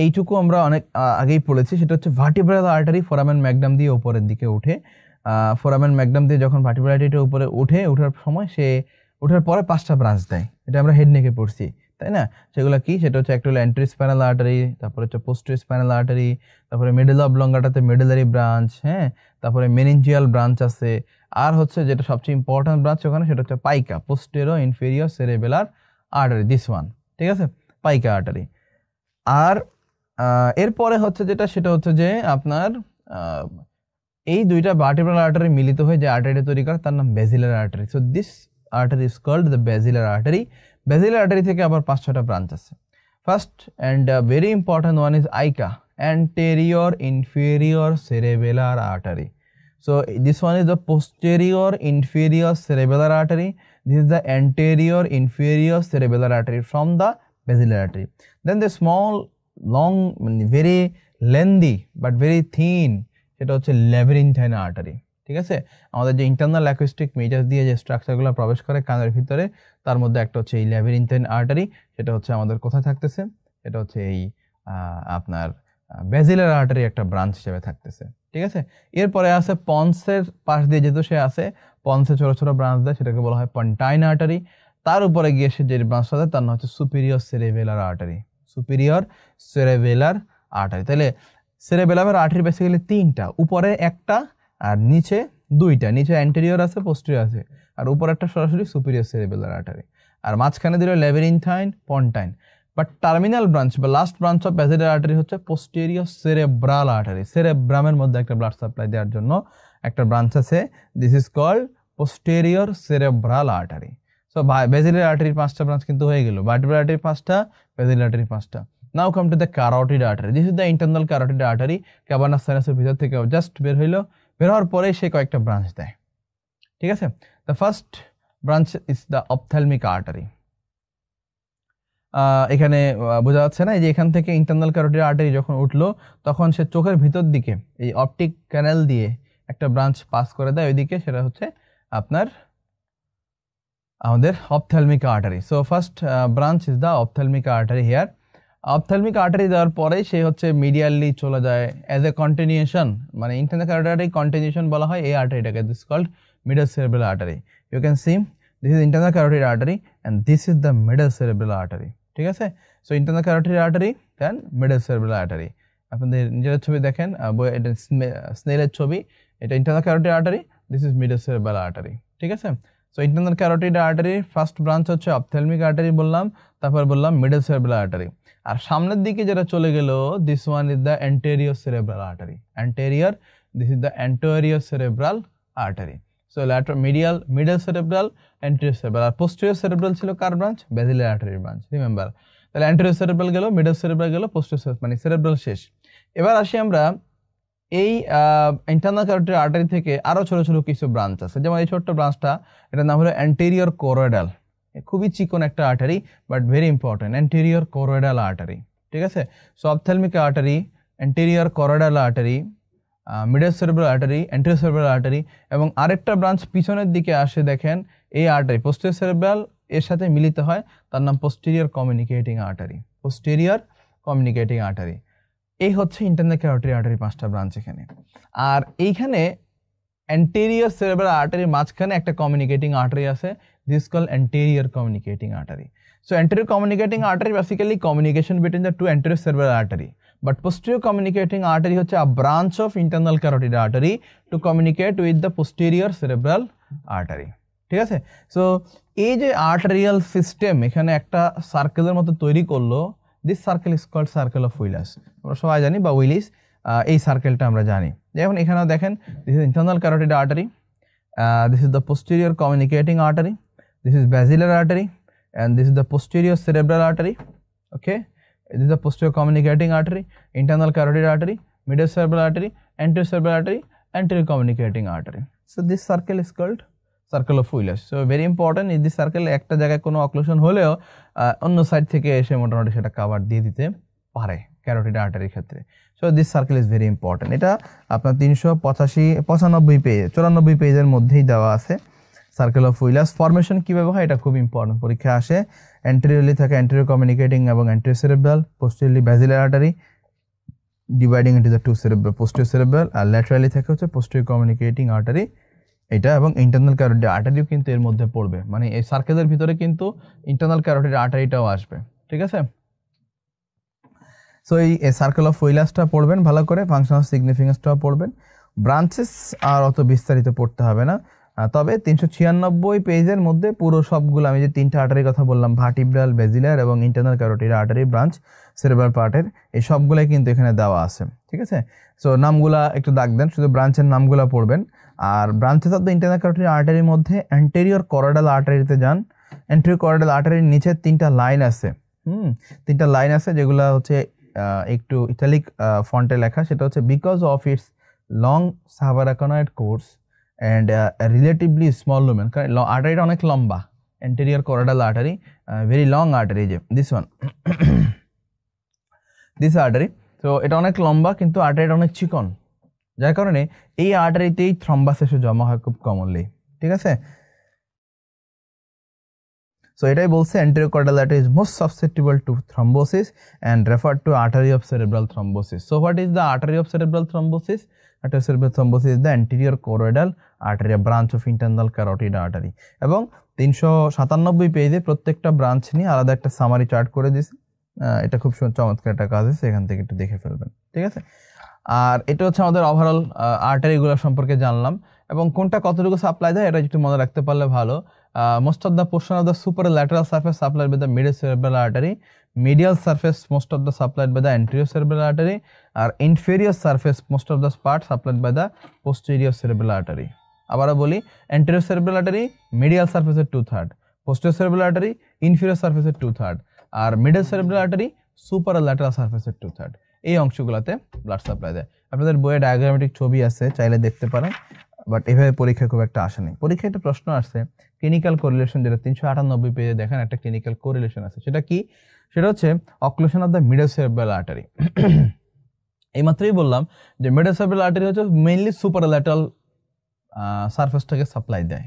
এইটুকু আমরা অনেক আগেই পড়েছি, সেটা হচ্ছে ভার্টিব্রাল আর্টারি ফোরামেন ম্যাগনাম দিয়ে উপরের দিকে উঠে। ফোরামেন ম্যাগনাম দিয়ে যখন ভার্টিব্রাল আর্টারিটা উপরে ওঠার সময় ওঠার পরে 5টা ব্রাঞ্চ দেয়, এটা আমরা হেড নেকে পড়ছি, তাই না। সেগুলো কি, সেটা হচ্ছে একটা হলো অ্যান্টেরোস্পাইনাল আর্টারি, তারপরে হচ্ছে পোস্টেরোস্পাইনাল আর্টারি, তারপরে মিডল অবলঙ্গাটাতে মেডুলারি ব্রাঞ্চ, হ্যাঁ, তারপরে মেনিনজিয়াল ব্রাঞ্চ আছে, আর হচ্ছে যেটা সবচেয়ে ইম্পর্টেন্ট ব্রাঞ্চ ওখানে, সেটা হচ্ছে পাইকা, পোস্টেরো ইনফেরিয়র সেরেবেলার আর্টারি, দিস ওয়ান, ঠিক আছে, পাইকা আর্টারি। আর এরপরে হচ্ছে যেটা, সেটা হচ্ছে যে আপনার এই দুইটা ভার্টিব্রাল আর্টারি মিলিত হয়ে যে আর্টারি তৈরি করে তার নাম basilar artery. So this artery is called the basilar artery. Basilar artery থেকে আবার 5-6টা ব্রাঞ্চ আছে। First and very important one is AICA, anterior inferior cerebellar artery. So this one is the posterior inferior cerebellar artery. This is the anterior inferior cerebellar artery from the basilar artery. Then the small long very lengthy but very thin সেটা হচ্ছে ল্যাবিরিনথাইন artery. ঠিক আছে, আমাদের যে internal acoustic measure দিয়ে যে স্ট্রাকচারগুলো প্রবেশ করে কানের ভিতরে তার মধ্যে একটা হচ্ছে এই ল্যাবিরিনথাইন আর্টারি। সেটা হচ্ছে আমাদের কোথায় থাকতেছে, এটা হচ্ছে এই আপনার ব্যাজিলার আর্টারি একটা ব্রাঞ্চ হিসেবে থাকতেছে। ঠিক আছে, এরপরে আছে পন্সের পাশ দিয়ে যেহেতু সে আছে, পন্সে ছোট ছোট ব্রাঞ্চ দেয়, সেটাকে বলা হয় পন্টাইন আর্টারি। তার উপরে গিয়ে সে যে ব্রাঞ্চটা দেয় তার নাম হচ্ছে সুপিরিয়র সেরেবেলার আর্টারি, সুপিরিয়র সেরেবেলার আর্টারি। তাহলে সেরেবেলামের আর্টারি বেসিক্যালি তিনটা, উপরে একটা আর নিচে দুইটা, নিচে অ্যান্টেরিয়র আছে পোস্টেরিয়র আছে, আর উপরে একটা সরাসরি সুপিরিয়র সেরেবেলার আর্টারি, আর মাঝখানে দিল labyrinthine pontine. But terminal branch বা last branch of basilar artery হচ্ছে পোস্টেরিয়র সেরেব্রাল আর্টারি। সেরেব্রামের মধ্যে একটা ব্লাড সাপ্লাই দেওয়ার জন্য একটা ব্রাঞ্চ আছে, this is called posterior cerebral artery. So basilar আর্টারির 5টা ব্রাঞ্চ কিন্তু হয়ে গেল, ভার্টিব্রাল আর্টারি 5টা, ব্যাজিলার আর্টারি 5টা। Now come to the carotid artery. This is the internal carotid artery. Cavernous সাইনাসের ভিতর থেকে জাস্ট বের হইলো, বের হওয়ার পরেই সে কয়েকটা ব্রাঞ্চ দেয়। ঠিক আছে, the first branch is the ophthalmic artery. এখানে বোঝা যাচ্ছে না, এই যে এখান থেকে ইন্টারনাল ক্যারোটিড আর্টারি যখন উঠলো তখন সে চোখের ভিতর দিকে এই অপটিক ক্যানেল দিয়ে একটা ব্রাঞ্চ পাস করে দেয় ওইদিকে, সেটা হচ্ছে আপনার আমাদের ophthalmic artery. So first branch is the ophthalmic artery here. Ophthalmic artery দেওয়ার পরেই সে হচ্ছে মিডিয়ালি চলে যায় অ্যাজ এ কন্টিনিউশন, মানে ইন্টারনাল ক্যারোটিড আর্টারি কন্টিনিউশন বলা হয় এই আর্টারিটাকে, this called middle cerebral artery. You can see this is internal carotid artery and this is the middle cerebral artery. ঠিক আছে, so internal carotid artery then middle cerebral artery. আপনাদের নিজের ছবি দেখেন, এটা স্নেলের ছবি, এটা internal carotid artery, this is middle cerebral artery. ঠিক আছে, so internal carotid artery first branch হচ্ছে অপথ্যালমিক আর্টারি বললাম, তারপর বললাম মিডল সেরেব্রাল আর্টারি। আর সামনের দিকে যেটা চলে গেল, this one is the anterior cerebral artery. Anterior, this is the anterior cerebral artery. So medial, middle cerebral, anterior cerebral. আর পোস্টেরিয়র সেরেব্রাল ছিল কার ব্রাঞ্চ? ব্যাজিলার আর্টারির ব্রাঞ্চ, রিমেম্বার। তাহলে অ্যান্টেরিয়র সেরেব্রাল গেল, মিডল সেরেব্রাল গেল, পোস্টেরিয়র মানে cerebral শেষ। এবার আসি আমরা এই ইন্টারনাল ক্যারোটিড আর্টারি থেকে আরো ছোট ছোট কিছু ব্রাঞ্চ আছে, যেমন এই ছোট্ট ব্রাঞ্চটা, এটার নাম হলো অ্যান্টেরিয়র কোরোয়েডাল। খুবই চিকন একটা artery but very important, anterior choroidal artery. ঠিক আছে, so ophthalmic artery, anterior choroidal artery, middle cerebral artery, anterior cerebral artery, এবং আরেকটা ব্রাঞ্চ পিছনের দিকে আসে, দেখেন এই আর্টারি পোস্টেরিয়র সেরেব্রাল এর সাথে মিলিত হয়, তার নাম posterior communicating artery. Posterior communicating artery, এই হচ্ছে ইন্টারনাল ক্যারোটিড আর্টারি 5টা ব্রাঞ্চ এখানে। আর এইখানে অ্যান্টেরিয়র সেরেব্রাল আর্টারির মাঝখানে একটা কমিউনিকেটিং আর্টারি আছে, this call anterior communicating artery. So anterior communicating artery basically communication between the two anterior cerebral artery, but posterior communicating artery হচ্ছে a branch of internal carotid artery to communicate with the posterior cerebral artery. ঠিক আছে, so এই যে arterial system এখানে একটা সার্কেলের মতো তৈরি করলো, this circle is called circle of Willis. আমরা সবাই জানি, বা উইলিস, এই সার্কেলটা আমরা জানি। যেমন এখানেও দেখেন, this is internal carotid artery, this is the posterior communicating artery, this is basilar artery, and this is the posterior cerebral artery. Okay, this is the posterior communicating artery, internal carotid artery, middle cerebral artery, anterior cerebral artery, anterior communicating artery. So this circle is called circle of Wheelers. So very important, in this circle একটা জায়গায় কোনো occlusion হলেও অন্য side থেকে এসে মোটামুটি সেটা cover দিয়ে দিতে পারে ক্যারোটিড আর্টারির ক্ষেত্রে। So this circle is very important. এটা আপনার 395 পেজ 94 পেজের মধ্যেই দেওয়া আছে। সার্কেল অফ উইলাস ফরমেশন কীভাবে হয় এটা খুব ইম্পর্টেন্ট, পরীক্ষা আসে। অ্যান্টেরিয়রলি থাকে অ্যান্টেরিয়র কমিউনিকেটিং এবং anterior cerebral, posteriorly basilar artery dividing into the two cerebral, posterior cerebral, আর ল্যাটারালি থাকে হচ্ছে পোস্টেরিয়র কমিউনিকেটিং আর্টারি এটা, এবং ইন্টারনাল ক্যারোটিড আর্টারিও কিন্তু এর মধ্যে পড়বে, মানে এই সার্কেলের ভিতরে কিন্তু ইন্টারনাল ক্যারোটিড আর্টারিটাও আসবে। ঠিক আছে, সো এই সার্কেল অফ উইলাসটা পড়বেন ভালো করে, ফাংশন অফ সিগনিফিকেন্সটাও পড়বেন। ব্রাঞ্চেস আর অত বিস্তারিত পড়তে হবে না, তবে 396 পেজের মধ্যে পুরো সবগুলো আমি যে 3টা আর্টারির কথা বললাম, ভার্টিব্রাল, বেজিলার এবং internal carotid artery branch cerebral পার্টের, এই সবগুলোই কিন্তু এখানে দেওয়া আছে। ঠিক আছে, সো নামগুলা একটু দাগ দেন, শুধু ব্রাঞ্চের নামগুলো পড়বেন। আর branches of the internal carotid আর্টারির মধ্যে অ্যান্টেরিয়র করাডাল আর্টারিতে যান। অ্যান্টেরিয়র করাডাল আর্টারির নিচে 3টা লাইন আছে, তিনটা লাইন আছে যেগুলো হচ্ছে একটু ইটালিক ফন্টে লেখা, সেটা হচ্ছে because of its long subarachnoid course and relatively small lumen, কারণ আর্টারিটা অনেক লম্বা, anterior choroidal artery, very long artery, যে this one this artery, so এটা অনেক লম্বা কিন্তু আর্টারিটা অনেক চিকন, যার কারণে এই আর্টারিতেই থ্রম্বাস এসে জমা হয় খুব কমনলি, ঠিক আছে। So এটাই বলছে anterior choroidal artery is most susceptible to thrombosis and referred to artery of cerebral thrombosis. So what is the artery of cerebral thrombosis? Artery of cerebral thrombosis is the anterior choroidal artery, a branch of internal carotid artery. এবং 397 পেজে প্রত্যেকটা branch নিয়ে আলাদা একটা summary chart করে দিয়েছে, এটা খুব চমৎকার একটা কাজ আছে, এখান থেকে একটু দেখে ফেলবেন, ঠিক আছে। আর এটা হচ্ছে আমাদের ওভারঅল আর্টারিগুলো সম্পর্কে জানলাম, এবং কোনটা কতটুকু সাপ্লাই দেয় এটা একটু মনে রাখতে পারলে ভালো। Most of the portion of the superlateral surface supplied by the medial cerebral artery, medial surface most of the supplied by the anterior cerebral artery, or inferior surface most of the part supplied by the posterior cerebral artery. আবারও বলি, anterior cerebral artery medial surface এর 2/3, posterior cerebral artery inferior surface এর 2/3, আর middle cerebral artery superlateral surface এর 2/3, এই অংশগুলোতে blood supply দেয়। আপনাদের বইয়ে ডায়াগ্রামেটিক ছবি আছে, চাইলে দেখতে পারেন, বাট এভাবে পরীক্ষায় খুব একটা আসে নাই। পরীক্ষায় একটা প্রশ্ন আসছে ক্লিনিক্যাল কোরিলেশন, যেটা 398 পেজে দেখেন একটা ক্লিনিক্যাল কোরিলেশন আছে, সেটা কি? সেটা হচ্ছে occlusion of the middle cerebral artery. এইমাত্রই বললাম যে মিডল সেরেব্রাল আর্টারি হচ্ছে মেইনলি সুপারল্যাটারাল সারফেসটাকে সাপ্লাই দেয়।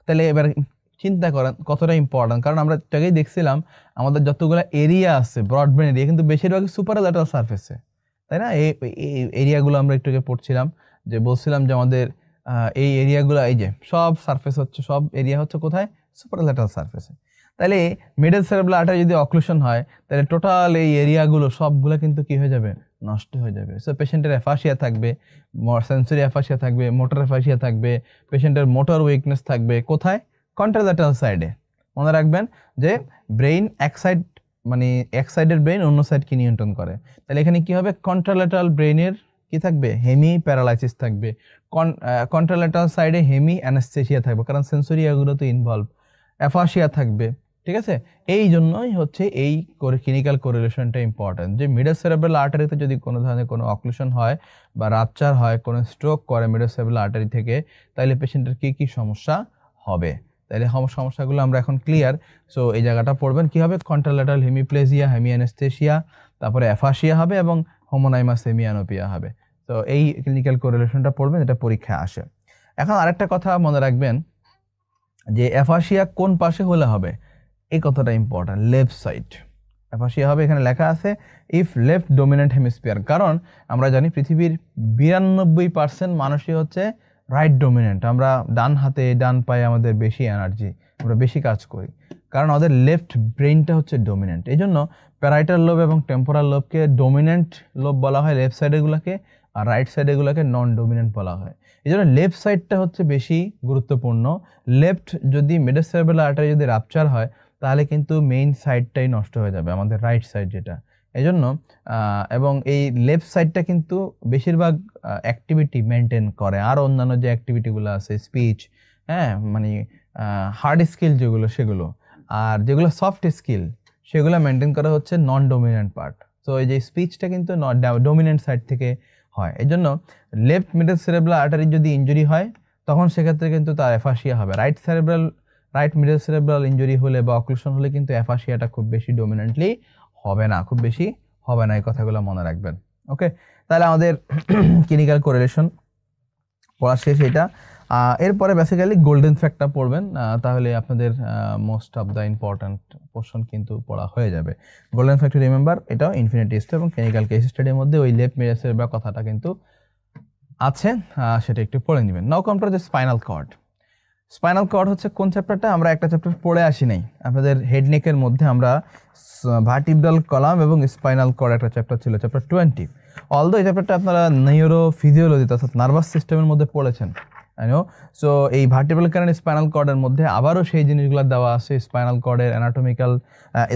তাহলে এবার চিন্তা করেন কতটা ইম্পর্টেন্ট, কারণ আমরা এটাকেই দেখছিলাম আমাদের যতগুলো এরিয়া আছে ব্রডব্যান্ড এরিয়া কিন্তু বেশিরভাগই সুপারল্যাটারাল সারফেসে, তাই না? এই এরিয়াগুলো আমরা একটু আগে পড়ছিলাম, যে বলছিলাম যে আমাদের এই এরিয়াগুলো, এই যে সব সারফেস হচ্ছে, সব এরিয়া হচ্ছে কোথায়? সুপারল্যাটারাল সারফেসে। তাহলে মিডল সেরেব্রাল আর্টারি যদি অক্লুশন হয়, তাহলে টোটাল এই এরিয়াগুলো সবগুলো কিন্তু কি হয়ে যাবে? নষ্ট হয়ে যাবে। সো পেশেন্টের অ্যাফাসিয়া থাকবে, সেন্সরি অ্যাফাসিয়া থাকবে, মোটর অ্যাফাসিয়া থাকবে, পেশেন্টের মোটর উইকনেস থাকবে কোথায়? কন্ট্রাল্যাটারাল সাইডে। মনে রাখবেন যে ব্রেইন এক সাইড, মানে এক সাইডের ব্রেইন অন্য সাইডকে নিয়ন্ত্রণ করে, তাহলে এখানে কি হবে? কন্ট্রাল্যাটারাল ব্রেইনের কি থাকবে? হেমি প্যারালাইসিস থাকবে। কন্ট্রাল্যাটারাল সাইডে হেমি অ্যানাস্থেসিয়া থাকবে, কারণ সেন্সরিয়াগুলো তো ইনভলভ, অ্যাফাসিয়া থাকবে, ঠিক আছে। এই জন্যই হচ্ছে এই ক্লিনিক্যাল কোরিলেশনটা ইম্পর্টেন্ট, যে মিডল সেরেব্রাল আর্টারিতে যদি কোনো ধরনের কোনো অক্লুশন হয় বা রাপচার হয়, কোনো স্ট্রোক করে মিডল সেরেব্রাল আর্টারি থেকে, তাহলে পেশেন্টের কি কি সমস্যা হবে? তাহলে সমস্যাগুলো আমরা এখন ক্লিয়ার। সো এই জায়গাটা পড়বেন কি হবে? কন্ট্রাল্যাটারাল হেমিপ্লেজিয়া, হেমি অ্যানাস্থেসিয়া, তারপরে অ্যাফাসিয়া হবে এবং হোমোনাইমাস হেমিয়ানোপিয়া হবে। তো এই ক্লিনিক্যাল কোরিলেশনটা পড়বেন, এটা পরীক্ষায় আসে। এখন আরেকটা কথা মনে রাখবেন যে অ্যাফাসিয়া কোন পাশে হলে হবে, এই কথাটা ইম্পর্টেন্ট। লেফট সাইড অ্যাফাসিয়া হবে, এখানে লেখা আছে ইফ লেফট ডমিনেন্ট হেমিস্ফিয়ার, কারণ আমরা জানি পৃথিবীর 92% মানুষই হচ্ছে রাইট ডমিনেন্ট। আমরা ডান হাতে ডান পায়ে আমাদের বেশি এনার্জি, আমরা বেশি কাজ করি, কারণ আমাদের লেফট ব্রেইনটা হচ্ছে ডমিনেন্ট। এই জন্য প্যারাইটাল লোব এবং টেম্পোরাল লোবকে ডমিনেন্ট লোব বলা হয় লেফট সাইডেগুলোকে, আর রাইট সাইডেগুলোকে নন ডমিনেন্ট বলা হয়। এই জন্য লেফট সাইডটা হচ্ছে বেশি গুরুত্বপূর্ণ। লেফট যদি মিডল সেরেব্রাল আর্টারি যদি রাপচার হয়, তাহলে কিন্তু মেইন সাইডটাই নষ্ট হয়ে যাবে, আমাদের রাইট সাইড যেটা। এই জন্য এবং এই লেফট সাইডটা কিন্তু বেশিরভাগ অ্যাক্টিভিটি মেনটেন করে, আর অন্যান্য যে অ্যাক্টিভিটিগুলো আছে, স্পিচ, হ্যাঁ, মানে হার্ড স্কিল যেগুলো সেগুলো, আর যেগুলো সফট স্কিল সেগুলো মেনটেন করা হচ্ছে নন ডমিনেন্ট পার্ট। তো এই যে স্পিচটা কিন্তু ডমিনেন্ট সাইড থেকে হয়। এই জন্য লেফট মিডল সেরেব্রাল আর্টারি যদি ইনজুরি হয়, তখন সেক্ষেত্রে কিন্তু তার অ্যাফাসিয়া হবে। রাইট মিডল সেরেব্রাল ইনজুরি হলে বা অক্লুশন হলে কিন্তু অ্যাফাসিয়াটা খুব বেশি ডমিনেন্টলি হবে না, খুব বেশি হবে না, এই কথাগুলো মনে রাখবেন। ওকে, তাহলে আমাদের ক্লিনিক্যাল কোরিলেশন পড়া শেষ এটা। এরপরে বেসিক্যালি গোল্ডেন ফ্যাক্টটা পড়বেন, তাহলে আপনাদের most of the important portion কিন্তু পড়া হয়ে যাবে। গোল্ডেন ফ্যাক্ট রিমেম্বার, এটাও ইনফিনিটি স্টেপ এবং ক্লিনিক্যাল কেস স্টাডির মধ্যে ওই লেফট মিডল সেরেব্রাল কথাটা কিন্তু আছে, সেটা একটু পড়ে নেবেন। Now come to the spinal cord. Spinal cord হচ্ছে কোন চ্যাপ্টারটা? আমরা একটা চ্যাপ্টার পড়ে আসি নাই, আপনাদের হেড নেকের মধ্যে আমরা ভার্টিব্রাল কলাম এবং স্পাইনাল কর্ড একটা চ্যাপ্টার ছিল, চ্যাপ্টার 20। অলদো এই চ্যাপ্টারটা আপনারা নিউরো ফিজিওলজিতে অর্থাৎ নার্ভাস সিস্টেমের মধ্যে পড়েছেন, সো এই ভার্টিব্রাল কলাম স্পাইনাল কর্ডের মধ্যে আবারও সেই জিনিসগুলো দেওয়া আছে, স্পাইনাল কর্ডের অ্যানাটমিক্যাল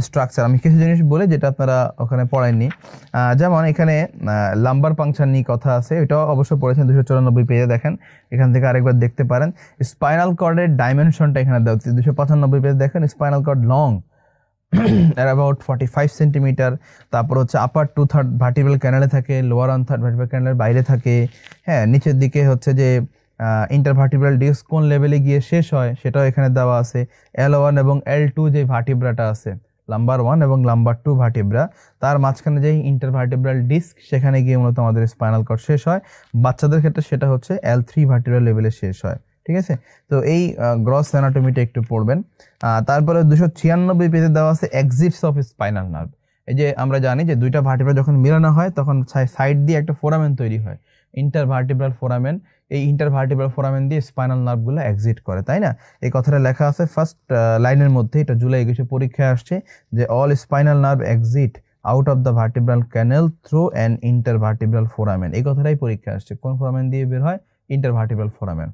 স্ট্রাকচার। আমি কিছু জিনিস বলে যেটা আপনারা ওখানে পড়ায়নি, যেমন এখানে লাম্বার পাংচার নিয়ে কথা আছে, এটাও অবশ্য পড়েছেন 294 পেজে, দেখেন এখান থেকে আরেকবার দেখতে পারেন। স্পাইনাল কর্ডের ডাইমেনশনটা এখানে দেওয়া, 295 পেজে দেখেন spinal cord long about 45 centimetre. তারপর হচ্ছে আপার 2/3 ভার্টিব্রাল ক্যানালে থাকে, লোয়ার 1/3 ভার্টিব্রাল ক্যানালের বাইরে থাকে। হ্যাঁ, নিচের দিকে হচ্ছে যে ইন্টারভার্টিব্রাল ডিস্ক কোন লেভেলে গিয়ে শেষ হয় সেটাও এখানে দেওয়া আছে। L1 এবং L2 যে ভার্টিব্রাটা আছে, লাম্বার 1 এবং লাম্বার 2 ভার্টিব্রা, তার মাঝখানে যে ইন্টারভার্টিব্রাল ডিস্ক, সেখানে গিয়ে মূলত আমাদের স্পাইনাল কর্ড শেষ হয়। বাচ্চাদের ক্ষেত্রে সেটা হচ্ছে L3 ভার্টিব্রাল লেভেলে শেষ হয়। ঠিক আছে, তো এই গ্রস অ্যানাটমিটা একটু পড়বেন। তারপরে 296 পেজে দেওয়া আছে এক্সিটস অফ স্পাইনাল নার্ভ। এই যে আমরা জানি যে দুইটা ভার্টিব্রা যখন মিলানো হয় তখন সাইড দিয়ে একটা ফোরামেন তৈরি হয়, ইন্টারভার্টিব্রাল ফোরামেন। এই ইন্টারভার্টিব্রাল ফোরামেন দিয়ে স্পাইনাল নার্ভগুলো এক্সিট করে, তাই না? এই কথাটা লেখা আছে ফার্স্ট লাইনের মধ্যে, এটা জুলাই 21 পরীক্ষায় আসছে যে all spinal nerve exit out of the vertebral canal through an intervertebral foramen. এই কথাটাই পরীক্ষা আসছে, কোন ফোরামেন দিয়ে বের হয়? Intervertebral foramen.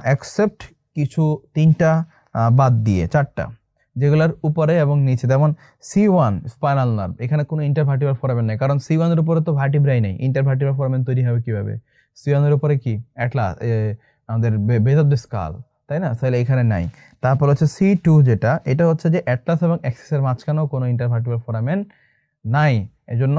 অ্যাকসেপ্ট কিছু 3টা বাদ দিয়ে 4টা, যেগুলোর উপরে এবং নিচে, যেমন C1 স্পাইনাল নার্ভ, এখানে কোনো ইন্টারভার্টিব্রাল ফোরামেন নেই, কারণ C1 এর উপরে তো ভার্টিব্রাই নেই। ইন্টারভার্টিব্রাল ফোরামেন তৈরি হবে কিভাবে? C1 এর উপরে কি অ্যাটলাস, আমাদের বেস অফ দ্য স্কাল, তাই না? তাহলে এখানে নাই। তারপর হচ্ছে C2 যেটা, এটা হচ্ছে যে অ্যাটলাস এবং অ্যাক্সিসের মাঝখানেও কোনো ইন্টারভার্টিব্রাল ফোরামেন নাই, এজন্য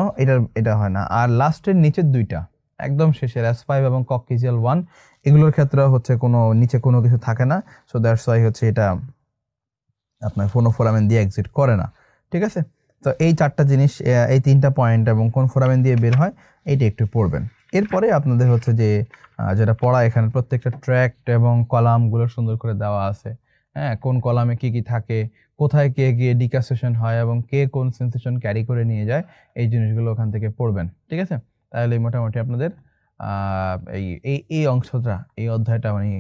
এটা হয় না। আর লাস্টের নিচের দুইটা একদম শেষের S5 এবং কক্সিয়াল 1, এগুলোর ক্ষেত্রে হচ্ছে কোনো নিচে কোনো কিছু থাকে না। সো দ্যাটস ওয়াই হচ্ছে এটা আপনার কোনো ফোরামেন দিয়ে এক্সিট করে না। ঠিক আছে, তো এই 4টা জিনিস, এই 3টা পয়েন্ট এবং কোন ফোরামেন দিয়ে বের হয় এইটা একটু পড়বেন। এরপরে আপনাদের হচ্ছে যে যেটা পড়া, এখানে প্রত্যেকটা ট্র্যাক্ট এবং কলামগুলো সুন্দর করে দেওয়া আছে। হ্যাঁ, কোন কলামে কি কি থাকে, কোথায় কে গিয়ে ডিকাসেশন হয় এবং কে কোন সেন্সেশন ক্যারি করে নিয়ে যায়, এই জিনিসগুলো ওখান থেকে পড়বেন। ঠিক আছে, তাহলে মোটামুটি আপনাদের এই এই এই অংশটা, এই অধ্যায়টা মানে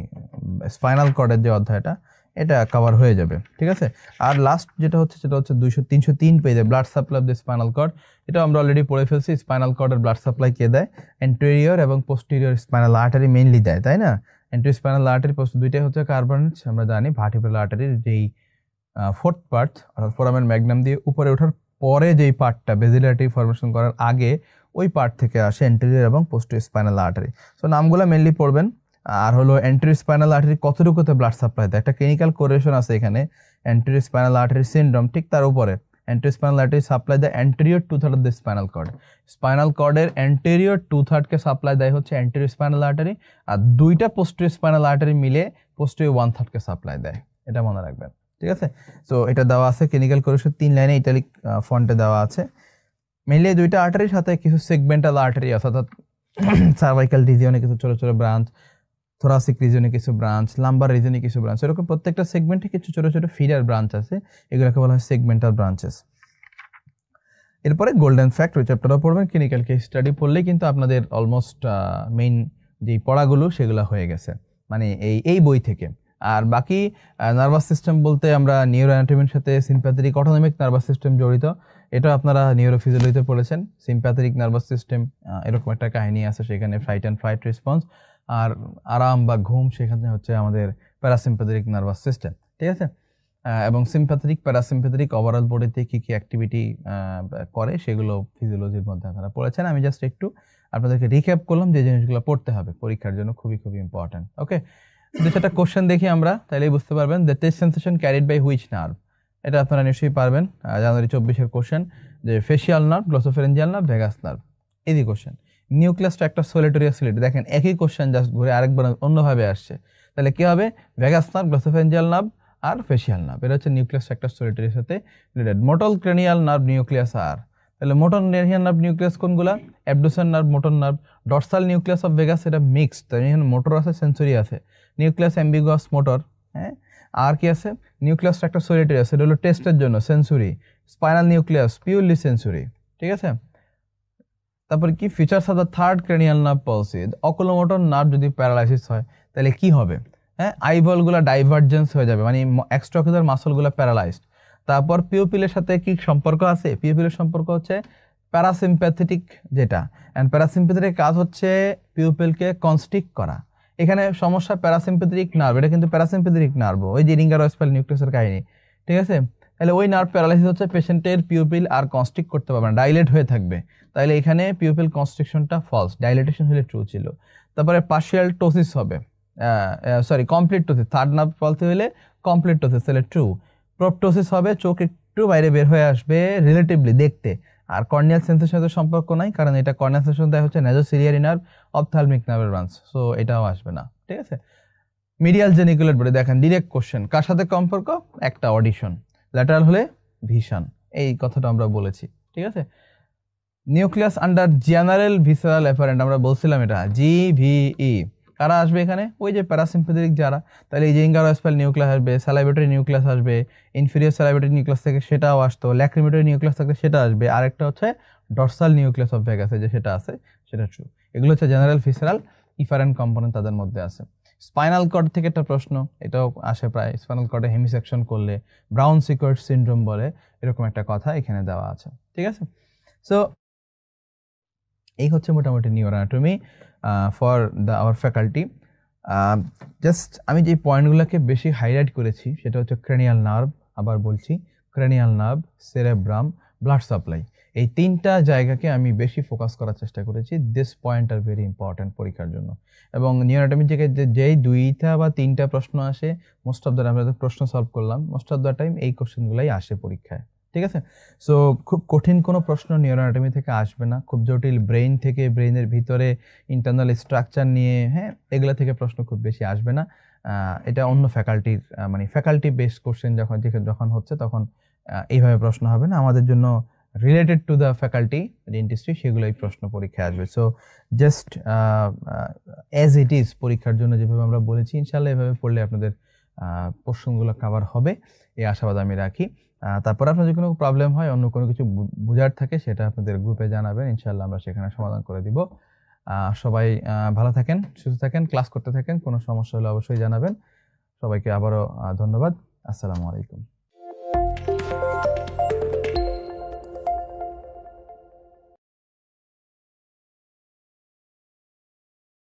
স্পাইনাল কর্ডের যে অধ্যায়টা, এটা কভার হয়ে যাবে। ঠিক আছে, আর লাস্ট যেটা হচ্ছে সেটা হচ্ছে 303 পেজে blood supply of the spinal cord. এটা আমরা অলরেডি পড়ে ফেলছি। স্পাইনাল কর্ডের ব্লাড সাপ্লাই কে দেয়? এন্টেরিয়র এবং পোস্টেরিয়র স্পাইনাল আর্টারি মেইনলি দেয়, তাই না? এন্টেরিয়র স্পাইনাল আর্টারি দুইটাই হচ্ছে কার্বনেট, আমরা জানি। ভার্টিব্রাল আর্টারির যেই ফোর্থ পার্ট অর্থাৎ ফোরামেন ম্যাগনাম দিয়ে উপরে ওঠার পরে যেই পার্টটা বেসিলার আর্টারি ফরমেশন করার আগে, ওই পার্ট থেকে আসে এন্টেরিয়র এবং পোস্টেরিয়র স্পাইনাল আর্টারি। সো নামগুলো মেইনলি পড়বেন। আর হলো এন্টেরিয়র স্পাইনাল আর্টারি কতটুকুতে ব্লাড সাপ্লাই দেয়, একটা ক্লিনিক্যাল কোরিলেশন আছে এখানে। এন্টেরিয়র স্পাইনাল আর্টারি সিনড্রোম, ঠিক তার উপরে এন্টেরিয়র স্পাইনাল আর্টারি সাপ্লাই দেয় anterior 2/3 of the spinal cord. Spinal কর্ডের এন্টেরিয়র 2/3 কে সাপ্লাই দেয় হচ্ছে এন্টেরিয়র স্পাইনাল আর্টারি, আর দুইটা পোস্টেরিয়র স্পাইনাল আর্টারি মিলে পোস্টেরিয়র 1/3 কে সাপ্লাই দেয়। এটা মনে রাখবেন, ঠিক আছে? সো এটা দেওয়া আছে ক্লিনিক্যাল কোরিলেশন 3 লাইনে ইটালিক ফন্টে দেওয়া আছে। মেইনলি দুইটা আর্টারির সাথে কিছু সেগমেন্টাল আর্টারি আছে, অর্থাৎ সার্ভাইকাল রিজিয়নে কিছু ছোট ছোট ব্রাঞ্চ, থোরাসিক রিজনে কিছু ব্রাঞ্চ, লাম্বার রিজনে কিছু ব্রাঞ্চ, এরকম প্রত্যেকটা সেগমেন্টে কিছু ছোট ছোট ফিডার ব্রাঞ্চ আছে, এগুলোকে বলা হয় সেগমেন্টাল ব্রাঞ্চেস। এরপরে গোল্ডেন ফ্যাক্ট, ওই চ্যাপ্টারও পড়বেন। ক্লিনিক্যাল কেস স্টাডি পড়লেই কিন্তু আপনাদের অলমোস্ট মেইন যেই পড়াগুলো সেগুলো হয়ে গেছে, মানে এই বই থেকে। আর বাকি নার্ভাস সিস্টেম বলতে আমরা নিউরো অ্যানাটমির সাথে সিম্প্যাথেটিক অটোনমিক নার্ভাস সিস্টেম জড়িত, এটা আপনারা নিউরোফিজিওলজিতে পড়েছেন। সিম্প্যাথেটিক নার্ভাস সিস্টেম এরকম একটা কাহিনী আছে, সেখানে ফাইট অ্যান্ড ফ্লাইট রেসপন্স, আর আরাম বা ঘুম সেখানে হচ্ছে আমাদের প্যারাসিম্প্যাথেটিক নার্ভাস সিস্টেম। ঠিক আছে, এবং সিম্প্যাথেটিক প্যারাসিম্প্যাথেটিক ওভারঅল বডিতে কী কী অ্যাক্টিভিটি করে সেগুলো ফিজিওলজির মধ্যে আপনারা পড়েছেন। আমি জাস্ট একটু আপনাদেরকে রিক্যাপ করলাম যে জিনিসগুলো পড়তে হবে পরীক্ষার জন্য, খুবই খুবই ইম্পর্ট্যান্ট। ওকে, সেটা কোশ্চেন দেখি আমরা, তাইলেই বুঝতে পারবেন। The taste sensation carried by which nerve, এটা আপনারা নিশ্চয়ই পারবেন। জানুয়ারি 24-এর কোশ্চেন, যে facial nerve, glossopharyngeal nerve, vagus nerve, এই কোশ্চেন। নিউক্লিয়াস ট্র্যাক্টাস সোলিটরিয়াস সিলিটি, দেখেন একই কোশ্চেন জাস্ট ঘুরে আরেকবার অন্যভাবে আসছে। তাহলে কি হবে? ভেগাস নার্ভ, গ্লসোফেরেঞ্জিয়াল নার্ভ আর ফেসিয়াল নার্ভ, এটা হচ্ছে নিউক্লিয়াস ট্র্যাক্টাস সোলিটরির সাথে related. Motor cranial nerve nucleus আর, তাহলে মোটর ক্রেনিয়াল নার্ভ নিউক্লিয়াস কোনগুলা? Abducens nerve, motor nerve. Dorsal nucleus of vagus, এটা মিক্সড, তাই এখানে মোটর আছে, সেন্সরি আছে। Nucleus ambiguus, motor. হ্যাঁ, আর কি আছে? নিউক্লিয়াস ট্র্যাক্টাস সোলিটরি আছে, এটা হলো টেস্টের জন্য, sensory. Spinal nucleus purely sensory. ঠিক আছে, তারপর কি features of the third cranial nerve পলসি, oculomotor nerve যদি প্যারালাইসিস হয় তাহলে কি হবে? হ্যাঁ, আইভলগুলো ডাইভার্জেন্স হয়ে যাবে, মানে এক্সট্রাকুলার মাসলগুলো প্যারালাইজড। তারপর পিউপিলের সাথে কি সম্পর্ক আছে? পিউপিলের সম্পর্ক হচ্ছে প্যারাসিম্প্যাথেটিক, যেটা অ্যান্ড প্যারাসিম্প্যাথেটিক কাজ হচ্ছে পিউপিলকে কনস্ট্রিক্ট করা। এখানে সমস্যা প্যারাসিম্প্যাথেটিক নার্ভ, এটা কিন্তু প্যারাসিম্প্যাথেটিক নার্ভ, ওই যে রিঙ্গার ওয়েস্পাল নিউক্লিয়াসের কাহিনী। ঠিক আছে, তাহলে ওই নার্ভ প্যারালাইসিস হচ্ছে পেশেন্টের পিউপিল আর কনস্ট্রিক্ট করতে পারবে না, ডাইলেট হয়ে থাকবে। তাহলে এখানে পিউপিল কনস্ট্রিকশনটা ফলস, ডাইলেটেশন হলে ট্রু ছিল। তারপরে পার্শিয়াল টোসিস হবে, কমপ্লিট টোসিস, থার্ড নার্ভ পলসি হলে কমপ্লিট টোসিস, তাহলে ট্রু। প্রপটোসিস হবে, চোখ একটু বাইরে বের হয়ে আসবে রিলেটিভলি দেখতে। আর কর্নিয়াল সেন্সের সাথে সম্পর্ক নাই, কারণ এটা কর্নিয়াল সেন্সের দেয় হচ্ছে নাসোসিলিয়ারি নার্ভ, অপথ্যালমিক নার্ভের ব্রাঞ্চ, সো এটাও আসবে না। ঠিক আছে, মিডিয়াল জেনিকুলেট বডি দেখেন ডিরেক্ট কোশ্চেন, কার সাথে সম্পর্ক? একটা অডিশন। ল্যাটারাল হলে ভিশন, এই কথাটা আমরা বলেছি। ঠিক আছে, nucleus under general visceral apparent, আমরা বলছিলাম এটা জিভিই। কারা আসবে এখানে? ওই যে প্যারাসিম্পেথেটিক যারা। তাহলে এই যে ইঙ্গারোস্পাল নিউক্লিয়াস আসবে, স্যালাইভেটরি নিউক্লিয়াস আসবে, ইনফিরিয়র স্যালাইভেটরি নিউক্লিয়াস থেকে সেটাও আসতো, ল্যাক্রিমেটরি নিউক্লিয়াস থাকলে সেটা আসবে, আরেকটা হচ্ছে ডরসাল নিউক্লিয়াস অফ ভ্যাগাসে যে সেটা আছে, সেটা ট্রু। এগুলো হচ্ছে জেনারেল ভিসেরাল ইফারেন্ট কম্পোনেন্ট তাদের মধ্যে আছে। স্পাইনাল কর্ড থেকে একটা প্রশ্ন, এটাও আসে প্রায়, স্পাইনাল কর্ডে হেমিসেকশন করলে ব্রাউন সিকোয়ার্ড সিনড্রোম বলে, এরকম একটা কথা এখানে দেওয়া আছে। ঠিক আছে, সো এই হচ্ছে মোটামুটি neuro anatomy for our faculty. Just আমি যে পয়েন্টগুলোকে বেশি হাইলাইট করেছি সেটা হচ্ছে ক্রেনিয়াল নার্ভ, আবার বলছি cranial nerve, cerebrum, blood supply, এই তিনটা জায়গাকে আমি বেশি ফোকাস করার চেষ্টা করেছি। This point are very important পরীক্ষার জন্য। এবং নিউরো অ্যানাটমি থেকে যেই 2টা বা 3টা প্রশ্ন আসে, মোস্ট অফ দ্য আমরা প্রশ্ন সলভ করলাম, মোস্ট অফ দ্য টাইম এই কোশ্চেনগুলাই আসে পরীক্ষায়। ঠিক আছে, সো খুব কঠিন কোনো প্রশ্ন নিউরো অ্যানাটমি থেকে আসবে না, খুব জটিল ব্রেইন থেকে, ব্রেইনের ভিতরে ইন্টারনাল স্ট্রাকচার নিয়ে, হ্যাঁ, এগুলা থেকে প্রশ্ন খুব বেশি আসবে না। এটা অন্য ফ্যাকাল্টির মানে ফ্যাকাল্টি বেসড কোশ্চেন যখন হচ্ছে তখন এইভাবে প্রশ্ন হবে না। আমাদের জন্য related to the faculty dentistry সেগুলোই প্রশ্ন পরীক্ষায় আসবে। So just as it is পরীক্ষার জন্য যেভাবে আমরা বলেছি, ইনশাল্লাহ এভাবে পড়লে আপনাদের প্রশ্নগুলো কভার হবে, এই আশাবাদ আমি রাখি। তারপর আপনার যদি কোনো প্রবলেম হয়, অন্য কোনো কিছু বোঝার থাকে, সেটা আপনাদের গ্রুপে জানাবেন, ইনশাল্লাহ আমরা সেখানে সমাধান করে দিব। সবাই ভালো থাকেন, সুস্থ থাকেন, ক্লাস করতে থাকেন, কোনো সমস্যা হলে অবশ্যই জানাবেন। সবাইকে আবারও ধন্যবাদ। আসসালামু আলাইকুম।